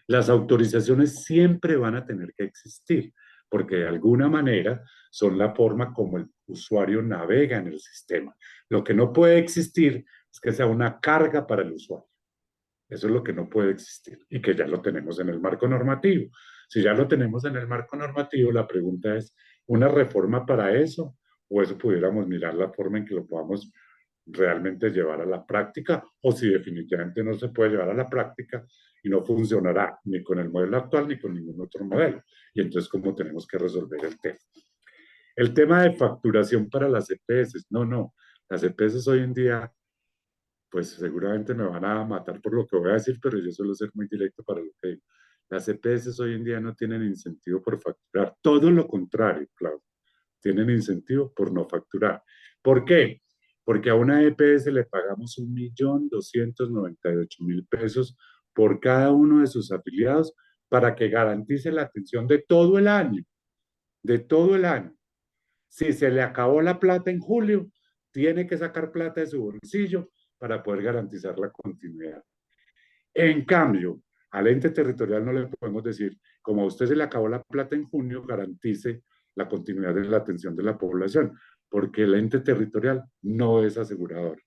Las autorizaciones siempre van a tener que existir, porque de alguna manera son la forma como el usuario navega en el sistema. Lo que no puede existir es que sea una carga para el usuario. Eso es lo que no puede existir y que ya lo tenemos en el marco normativo. Si ya lo tenemos en el marco normativo, la pregunta es, ¿una reforma para eso? ¿O eso pudiéramos mirar la forma en que lo podamos realmente llevar a la práctica? O si definitivamente no se puede llevar a la práctica y no funcionará ni con el modelo actual ni con ningún otro modelo. Y entonces, ¿cómo tenemos que resolver el tema? El tema de facturación para las EPS. No. Las EPS hoy en día, pues seguramente me van a matar por lo que voy a decir, pero yo suelo ser muy directo para lo que digo. Las EPS hoy en día no tienen incentivo por facturar. Todo lo contrario, Claudio. Tienen incentivo por no facturar. ¿Por qué? Porque a una EPS le pagamos 1.298.000 pesos por cada uno de sus afiliados para que garantice la atención de todo el año. De todo el año. Si se le acabó la plata en julio, tiene que sacar plata de su bolsillo para poder garantizar la continuidad. En cambio, al ente territorial no le podemos decir, como a usted se le acabó la plata en junio, garantice la continuidad de la atención de la población, porque el ente territorial no es asegurador.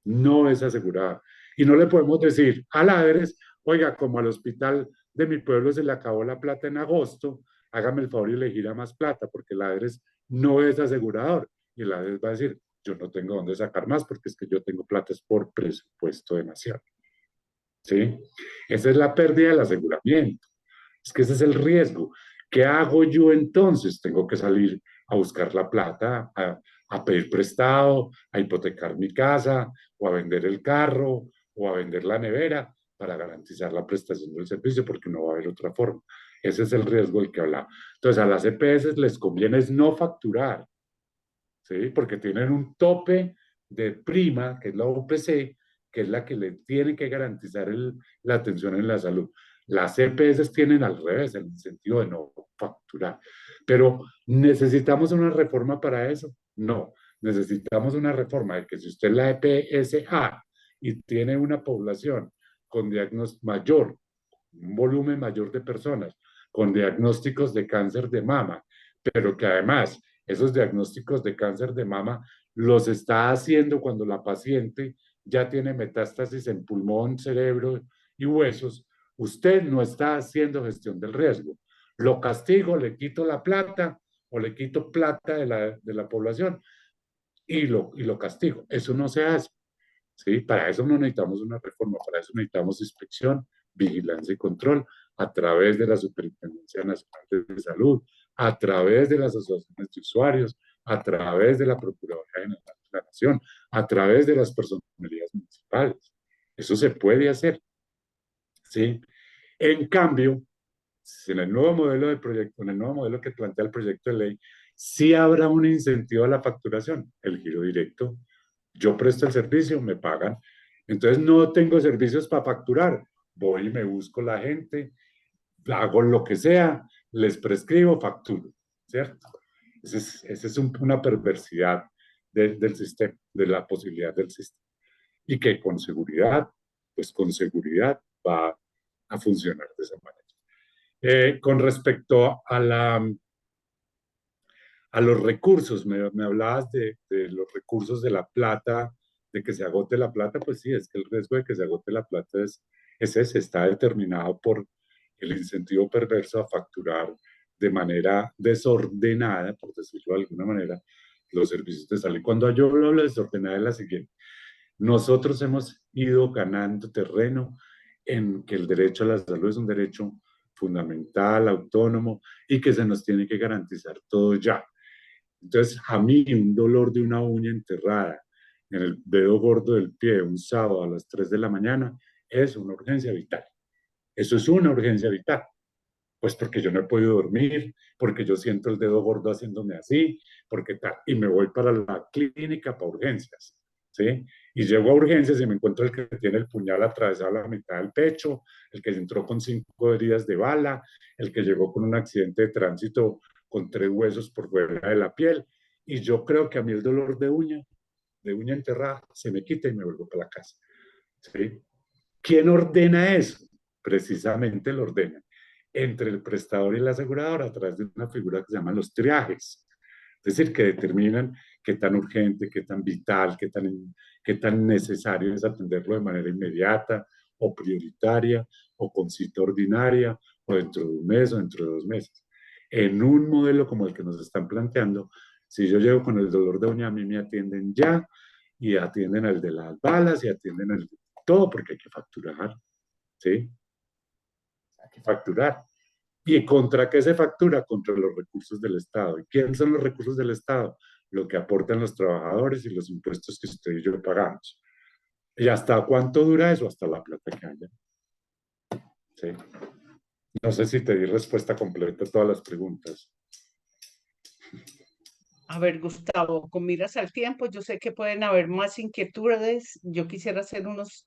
No es asegurador. Y no le podemos decir a la ADRES, oiga, como al hospital de mi pueblo se le acabó la plata en agosto, hágame el favor y le gira más plata, porque la ADRES no es asegurador. Y la ADRES va a decir, yo no tengo dónde sacar más, porque es que yo tengo platas por presupuesto demasiado. ¿Sí? Esa es la pérdida del aseguramiento. Es que ese es el riesgo. ¿Qué hago yo entonces? Tengo que salir a buscar la plata, a pedir prestado, a hipotecar mi casa, o a vender el carro, o a vender la nevera para garantizar la prestación del servicio, porque no va a haber otra forma. Ese es el riesgo del que hablaba. Entonces, a las EPS les conviene es no facturar, ¿sí? Porque tienen un tope de prima, que es la OPC, que es la que le tiene que garantizar la atención en la salud. Las EPS tienen al revés, el incentivo de no facturar. Pero ¿necesitamos una reforma para eso? No, necesitamos una reforma de que si usted es la EPSA y tiene una población con diagnóstico mayor, un volumen mayor de personas con diagnósticos de cáncer de mama, pero que además esos diagnósticos de cáncer de mama los está haciendo cuando la paciente ya tiene metástasis en pulmón, cerebro y huesos, usted no está haciendo gestión del riesgo. Lo castigo, le quito la plata o le quito plata de la población y lo castigo. Eso no se hace. ¿Sí? Para eso no necesitamos una reforma, para eso necesitamos inspección, vigilancia y control a través de la Superintendencia Nacional de Salud, a través de las asociaciones de usuarios, a través de la Procuraduría General de la Nación, a través de las personalidades municipales. Eso se puede hacer. ¿Sí? En cambio, en el nuevo modelo del proyecto, en el nuevo modelo que plantea el proyecto de ley, sí habrá un incentivo a la facturación, el giro directo. Yo presto el servicio, me pagan. Entonces no tengo servicios para facturar. Voy y me busco la gente, hago lo que sea, les prescribo, facturo, ¿cierto? Esa es una perversidad del sistema, de la posibilidad del sistema. Y que con seguridad, pues con seguridad va a funcionar de esa manera. Con respecto a los recursos, me hablabas de los recursos de la plata, de que se agote la plata, pues sí, es que el riesgo de que se agote la plata es ese, está determinado por el incentivo perverso a facturar de manera desordenada, por decirlo de alguna manera, los servicios de salud. Y cuando yo hablo de desordenada es la siguiente: nosotros hemos ido ganando terreno en que el derecho a la salud es un derecho fundamental, autónomo, y que se nos tiene que garantizar todo ya. Entonces, a mí un dolor de una uña enterrada en el dedo gordo del pie un sábado a las 3 de la mañana es una urgencia vital. Eso es una urgencia vital. Pues porque yo no he podido dormir, porque yo siento el dedo gordo haciéndome así, porque tal, y me voy para la clínica para urgencias, ¿sí? Y llego a urgencias y me encuentro el que tiene el puñal atravesado a la mitad del pecho, el que entró con 5 heridas de bala, el que llegó con un accidente de tránsito con 3 huesos por fuera de la piel. Y yo creo que a mí el dolor de uña enterrada, se me quita y me vuelvo para la casa, ¿sí? ¿Quién ordena eso? Precisamente lo ordena entre el prestador y el asegurador a través de una figura que se llaman los triajes. Es decir, que determinan qué tan urgente, qué tan vital, qué tan necesario es atenderlo de manera inmediata o prioritaria o con cita ordinaria o dentro de un mes o dentro de 2 meses. En un modelo como el que nos están planteando, si yo llego con el dolor de uña, a mí me atienden ya y atienden al de las balas y atienden al de todo porque hay que facturar, ¿sí? Hay que facturar. ¿Y contra qué se factura? Contra los recursos del Estado. ¿Y quiénes son los recursos del Estado? Lo que aportan los trabajadores y los impuestos que usted y yo pagamos. ¿Y hasta cuánto dura eso? Hasta la plata que haya. ¿Sí? No sé si te di respuesta completa a todas las preguntas. A ver, Gustavo, con miras al tiempo, yo sé que pueden haber más inquietudes. Yo quisiera hacer unos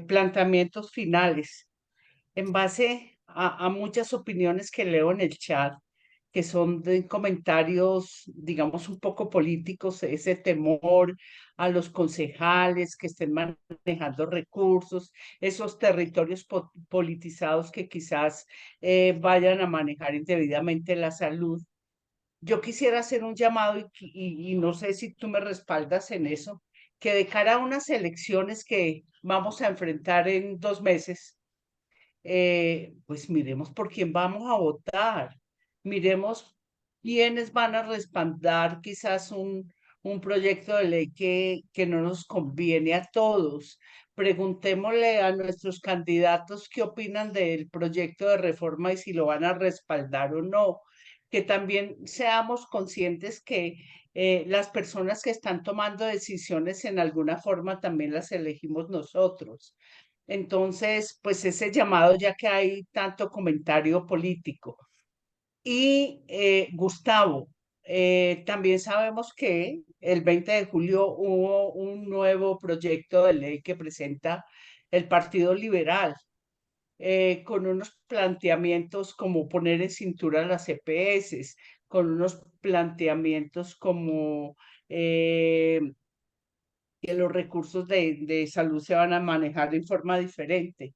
planteamientos finales en base a muchas opiniones que leo en el chat, que son de comentarios, digamos, un poco políticos, ese temor a los concejales que estén manejando recursos, esos territorios politizados que quizás vayan a manejar indebidamente la salud. yo quisiera hacer un llamado y no sé si tú me respaldas en eso, que de cara a unas elecciones que vamos a enfrentar en 2 meses, pues miremos por quién vamos a votar, miremos quiénes van a respaldar quizás un proyecto de ley que no nos conviene a todos. Preguntémosle a nuestros candidatos qué opinan del proyecto de reforma y si lo van a respaldar o no. Que también seamos conscientes que las personas que están tomando decisiones en alguna forma también las elegimos nosotros. Entonces, pues ese llamado, ya que hay tanto comentario político. Y Gustavo, también sabemos que el 20 de julio hubo un nuevo proyecto de ley que presenta el Partido Liberal, con unos planteamientos como poner en cintura las EPS, con unos planteamientos como eh, que los recursos de salud se van a manejar de forma diferente.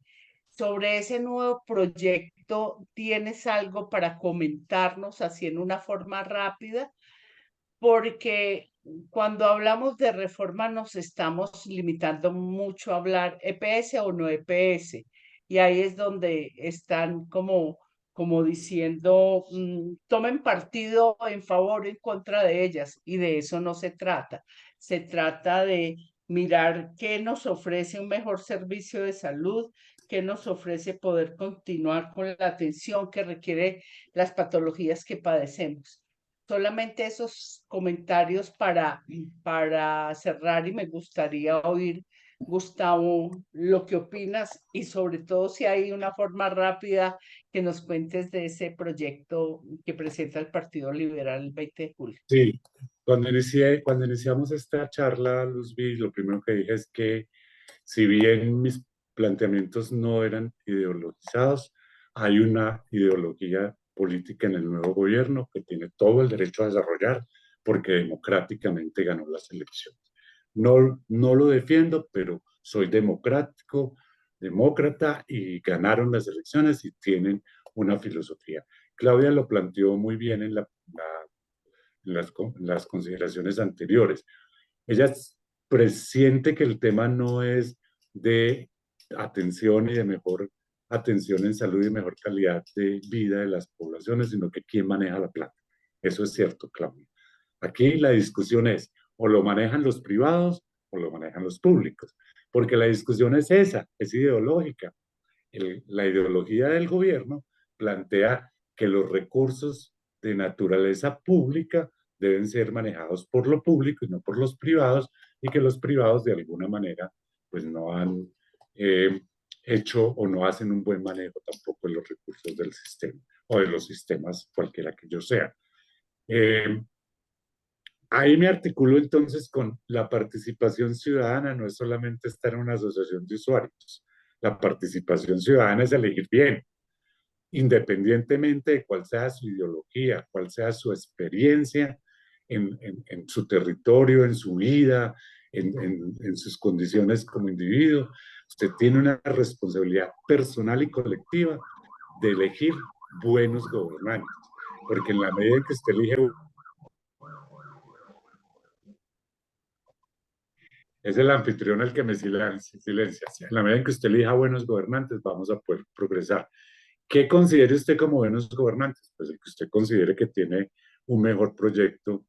Sobre ese nuevo proyecto, ¿tienes algo para comentarnos así en una forma rápida? Porque cuando hablamos de reforma nos estamos limitando mucho a hablar EPS o no EPS. Y ahí es donde están como diciendo, tomen partido en favor o en contra de ellas. Y de eso no se trata. Se trata de mirar qué nos ofrece un mejor servicio de salud, qué nos ofrece poder continuar con la atención que requiere las patologías que padecemos. Solamente esos comentarios para cerrar y me gustaría oír, Gustavo, lo que opinas y sobre todo si hay una forma rápida que nos cuentes de ese proyecto que presenta el Partido Liberal el 20 de julio. Sí, cuando iniciamos esta charla, Luzbi, lo primero que dije es que si bien mis planteamientos no eran ideologizados, hay una ideología política en el nuevo gobierno que tiene todo el derecho a desarrollar porque democráticamente ganó las elecciones. No lo defiendo, pero soy demócrata y ganaron las elecciones y tienen una filosofía. Claudia lo planteó muy bien en las consideraciones anteriores. Ella presiente que el tema no es de atención y de mejor atención en salud y mejor calidad de vida de las poblaciones, sino que quién maneja la plata. Eso es cierto, Claudia. Aquí la discusión es o lo manejan los privados o lo manejan los públicos, porque la discusión es esa, es ideológica. La ideología del gobierno plantea que los recursos de naturaleza pública deben ser manejados por lo público y no por los privados, y que los privados de alguna manera pues no han hecho o no hacen un buen manejo tampoco de los recursos del sistema o de los sistemas cualquiera que ellos sean. Ahí me articulo entonces con la participación ciudadana, no es solamente estar en una asociación de usuarios. La participación ciudadana es elegir bien, independientemente de cuál sea su ideología, cuál sea su experiencia en su territorio, en su vida, en sus condiciones como individuo. Usted tiene una responsabilidad personal y colectiva de elegir buenos gobernantes, porque en la medida en que usted elige, es el anfitrión el que me silencia. En la medida en que usted elija buenos gobernantes, vamos a poder progresar. ¿Qué considere usted como buenos gobernantes? Pues el que usted considere que tiene un mejor proyecto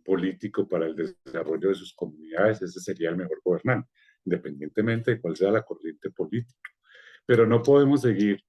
político para el desarrollo de sus comunidades, ese sería el mejor gobernante, independientemente de cuál sea la corriente política. Pero no podemos seguir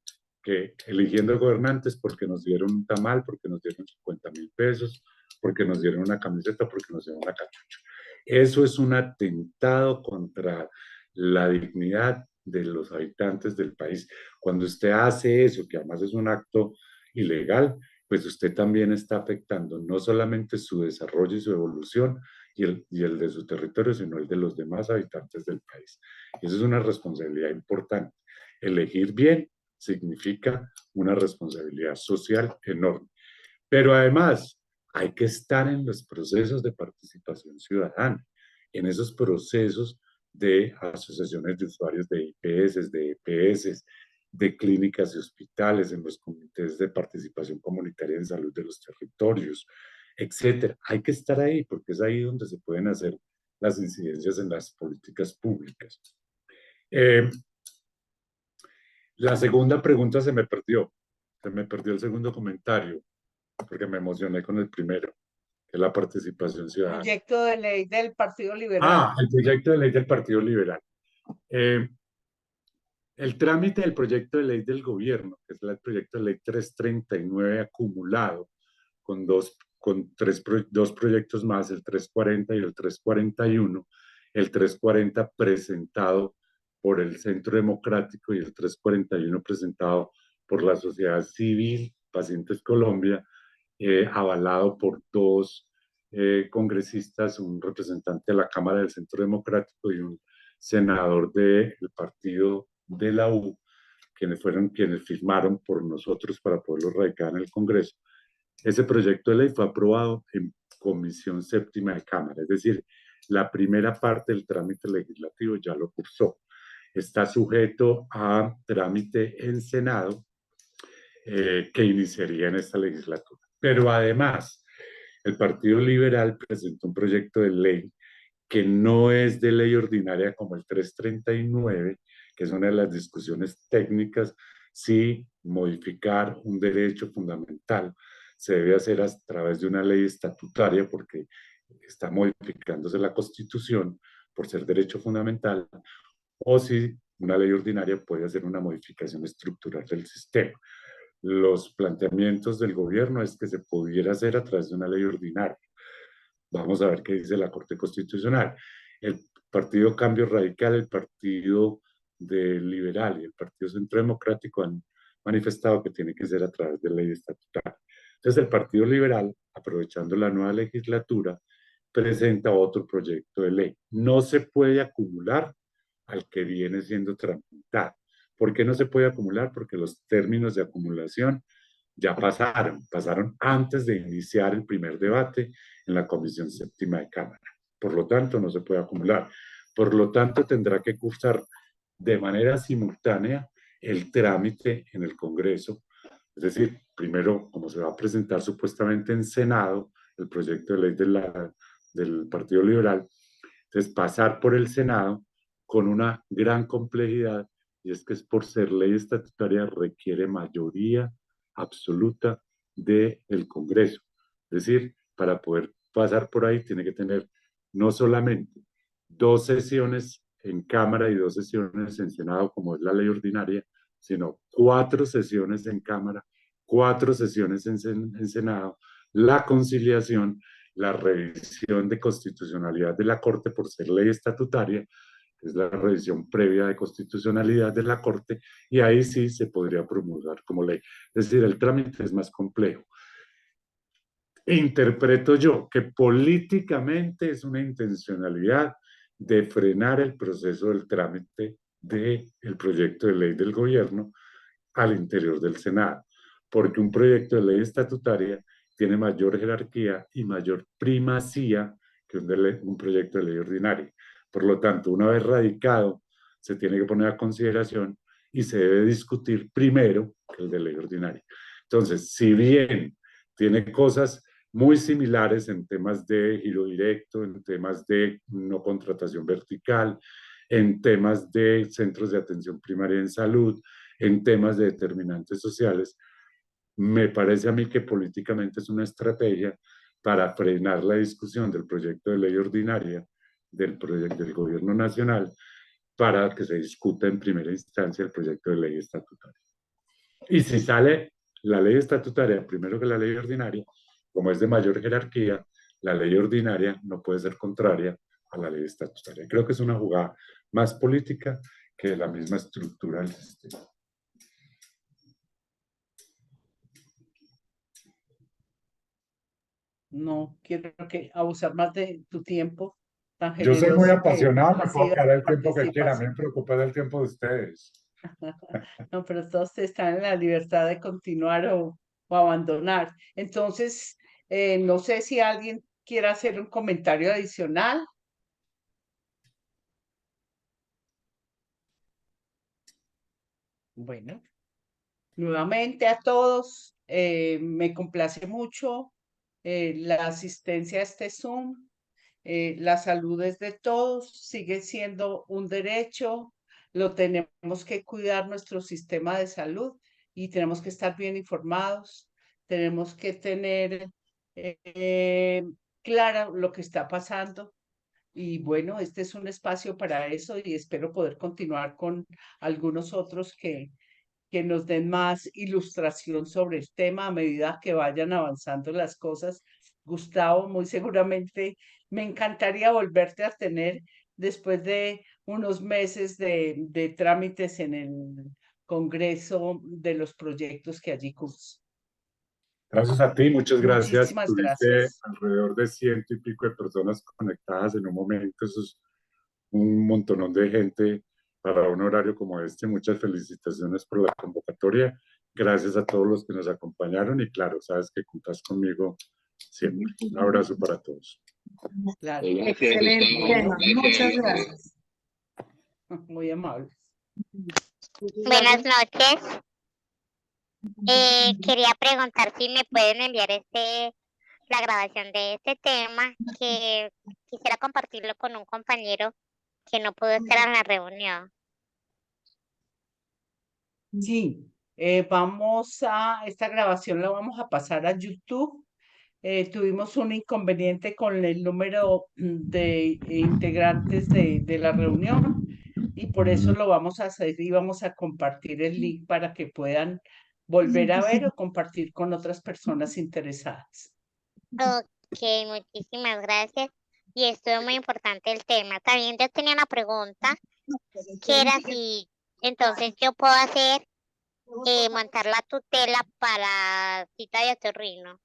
eligiendo gobernantes porque nos dieron un tamal, porque nos dieron 50,000 pesos, porque nos dieron una camiseta, porque nos dieron una cachucha. Eso es un atentado contra la dignidad de los habitantes del país. Cuando usted hace eso, que además es un acto ilegal, pues usted también está afectando no solamente su desarrollo y su evolución y el de su territorio, sino el de los demás habitantes del país. Eso es una responsabilidad importante. Elegir bien significa una responsabilidad social enorme. Pero además, hay que estar en los procesos de participación ciudadana, en esos procesos de asociaciones de usuarios de IPS, de EPS, de clínicas y hospitales, en los comités comités de participación comunitaria en salud de los territorios, etcétera. Hay que estar ahí porque es ahí donde se pueden hacer las incidencias en las políticas públicas. La segunda pregunta se me perdió el segundo comentario, porque me emocioné con el primero, que es la participación ciudadana. Proyecto de ley del Partido Liberal. El proyecto de ley del Partido Liberal. El trámite del proyecto de ley del gobierno, que es el proyecto de ley 339 acumulado, con dos proyectos más, el 340 y el 341, el 340 presentado por el Centro Democrático y el 341 presentado por la sociedad civil, Pacientes Colombia, avalado por dos congresistas, un representante de la Cámara del Centro Democrático y un senador del partido de la U, quienes fueron quienes firmaron por nosotros para poderlo radicar en el Congreso. Ese proyecto de ley fue aprobado en Comisión Séptima de Cámara, es decir, la primera parte del trámite legislativo ya lo cursó. Está sujeto a trámite en Senado, que iniciaría en esta legislatura. Pero además, el Partido Liberal presentó un proyecto de ley que no es de ley ordinaria como el 339, que es una de las discusiones técnicas, si modificar un derecho fundamental se debe hacer a través de una ley estatutaria, porque está modificándose la Constitución por ser derecho fundamental, o si una ley ordinaria puede hacer una modificación estructural del sistema. Los planteamientos del gobierno es que se pudiera hacer a través de una ley ordinaria. Vamos a ver qué dice la Corte Constitucional. El Partido Cambio Radical, el Partido Liberal y el Partido Centro Democrático han manifestado que tiene que ser a través de ley estatutaria. Entonces el Partido Liberal, aprovechando la nueva legislatura, presenta otro proyecto de ley. No se puede acumular al que viene siendo tramitado. ¿Por qué no se puede acumular? Porque los términos de acumulación ya pasaron antes de iniciar el primer debate en la Comisión Séptima de Cámara. Por lo tanto, no se puede acumular. Por lo tanto, tendrá que cursar de manera simultánea el trámite en el Congreso. Es decir, primero, como se va a presentar supuestamente en Senado el proyecto de ley del Partido Liberal, entonces pasar por el Senado con una gran complejidad, y es que por ser ley estatutaria requiere mayoría absoluta del Congreso. Es decir, para poder pasar por ahí tiene que tener no solamente 2 sesiones en Cámara y 2 sesiones en Senado, como es la ley ordinaria, sino 4 sesiones en Cámara, 4 sesiones en Senado, la conciliación, la revisión de constitucionalidad de la Corte por ser ley estatutaria, es la revisión previa de constitucionalidad de la Corte, y ahí sí se podría promulgar como ley. Es decir, el trámite es más complejo. Interpreto yo que políticamente es una intencionalidad de frenar el proceso del trámite del proyecto de ley del gobierno al interior del Senado, porque un proyecto de ley estatutaria tiene mayor jerarquía y mayor primacía que un proyecto de ley ordinaria. Por lo tanto, una vez radicado, se tiene que poner a consideración y se debe discutir primero que el de ley ordinaria. Entonces, si bien tiene cosas muy similares en temas de giro directo, en temas de no contratación vertical, en temas de centros de atención primaria en salud, en temas de determinantes sociales, me parece a mí que políticamente es una estrategia para frenar la discusión del proyecto de ley ordinaria del Gobierno Nacional para que se discuta en primera instancia el proyecto de ley estatutaria. Y si sale la ley estatutaria primero que la ley ordinaria, como es de mayor jerarquía, la ley ordinaria no puede ser contraria a la ley estatutaria. Creo que es una jugada más política que la misma estructura del sistema. No quiero abusar más de tu tiempo tan Yo soy muy generoso que apasionado, me ha puedo sido quedar el tu tiempo que quiera, a mí participación. me preocupa el tiempo de ustedes. No, pero todos están en la libertad de continuar o abandonar. Entonces, no sé si alguien quiere hacer un comentario adicional. Bueno, Nuevamente a todos, me complace mucho la asistencia a este Zoom. La salud es de todos, sigue siendo un derecho, lo tenemos que cuidar nuestro sistema de salud y tenemos que estar bien informados, tenemos que tener claro lo que está pasando. Y bueno, este es un espacio para eso y espero poder continuar con algunos otros que nos den más ilustración sobre el tema a medida que vayan avanzando las cosas. Gustavo, muy seguramente me encantaría volverte a tener después de unos meses de trámites en el Congreso de los proyectos que allí curso. Gracias a ti, muchas gracias. Muchísimas Tuviste gracias. alrededor de 100 y pico de personas conectadas en un momento. Eso es un montonón de gente para un horario como este. Muchas felicitaciones por la convocatoria. Gracias a todos los que nos acompañaron y claro, sabes que cuentas conmigo siempre. Un abrazo para todos. Claro, Excelente tema. Muchas gracias. muy amables. Buenas noches. Quería preguntar si me pueden enviar la grabación de este tema, que quisiera compartirlo con un compañero que no pudo estar en la reunión. Sí, esta grabación la vamos a pasar a YouTube. Tuvimos un inconveniente con el número de integrantes de la reunión y por eso lo vamos a hacer y vamos a compartir el link para que puedan volver a ver o compartir con otras personas interesadas. Ok, muchísimas gracias. Y esto muy importante el tema. También yo tenía una pregunta, que era si entonces yo puedo hacer, montar la tutela para cita de otorrino.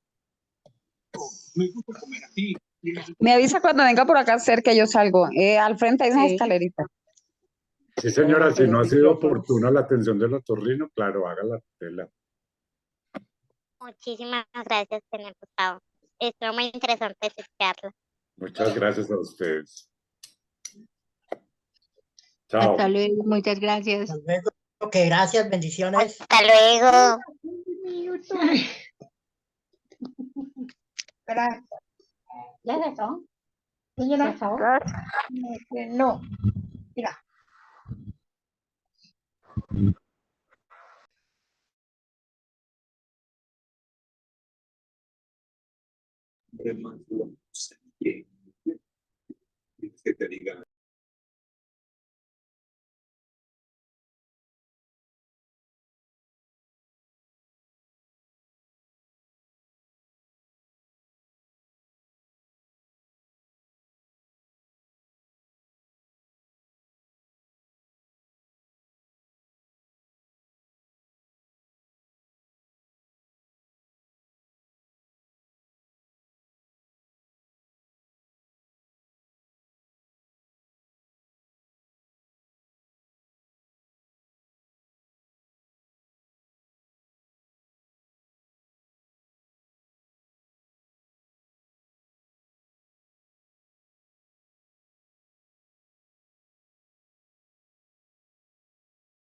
Me avisa cuando venga por acá cerca, yo salgo. Al frente hay unas Sí. escaleritas. Sí, señora, Con si los no ha sido micrófonos. oportuna la atención del otorrino, claro, haga la tela. Muchísimas gracias, señor Gustavo. Estuvo muy interesante escucharla. Muchas gracias a ustedes. Chao. Hasta luego, muchas gracias. Hasta luego. Ok, gracias, bendiciones. Hasta luego. Gracias. ¿Ya es eso? ¿Ya está? No. Mira. Que te diga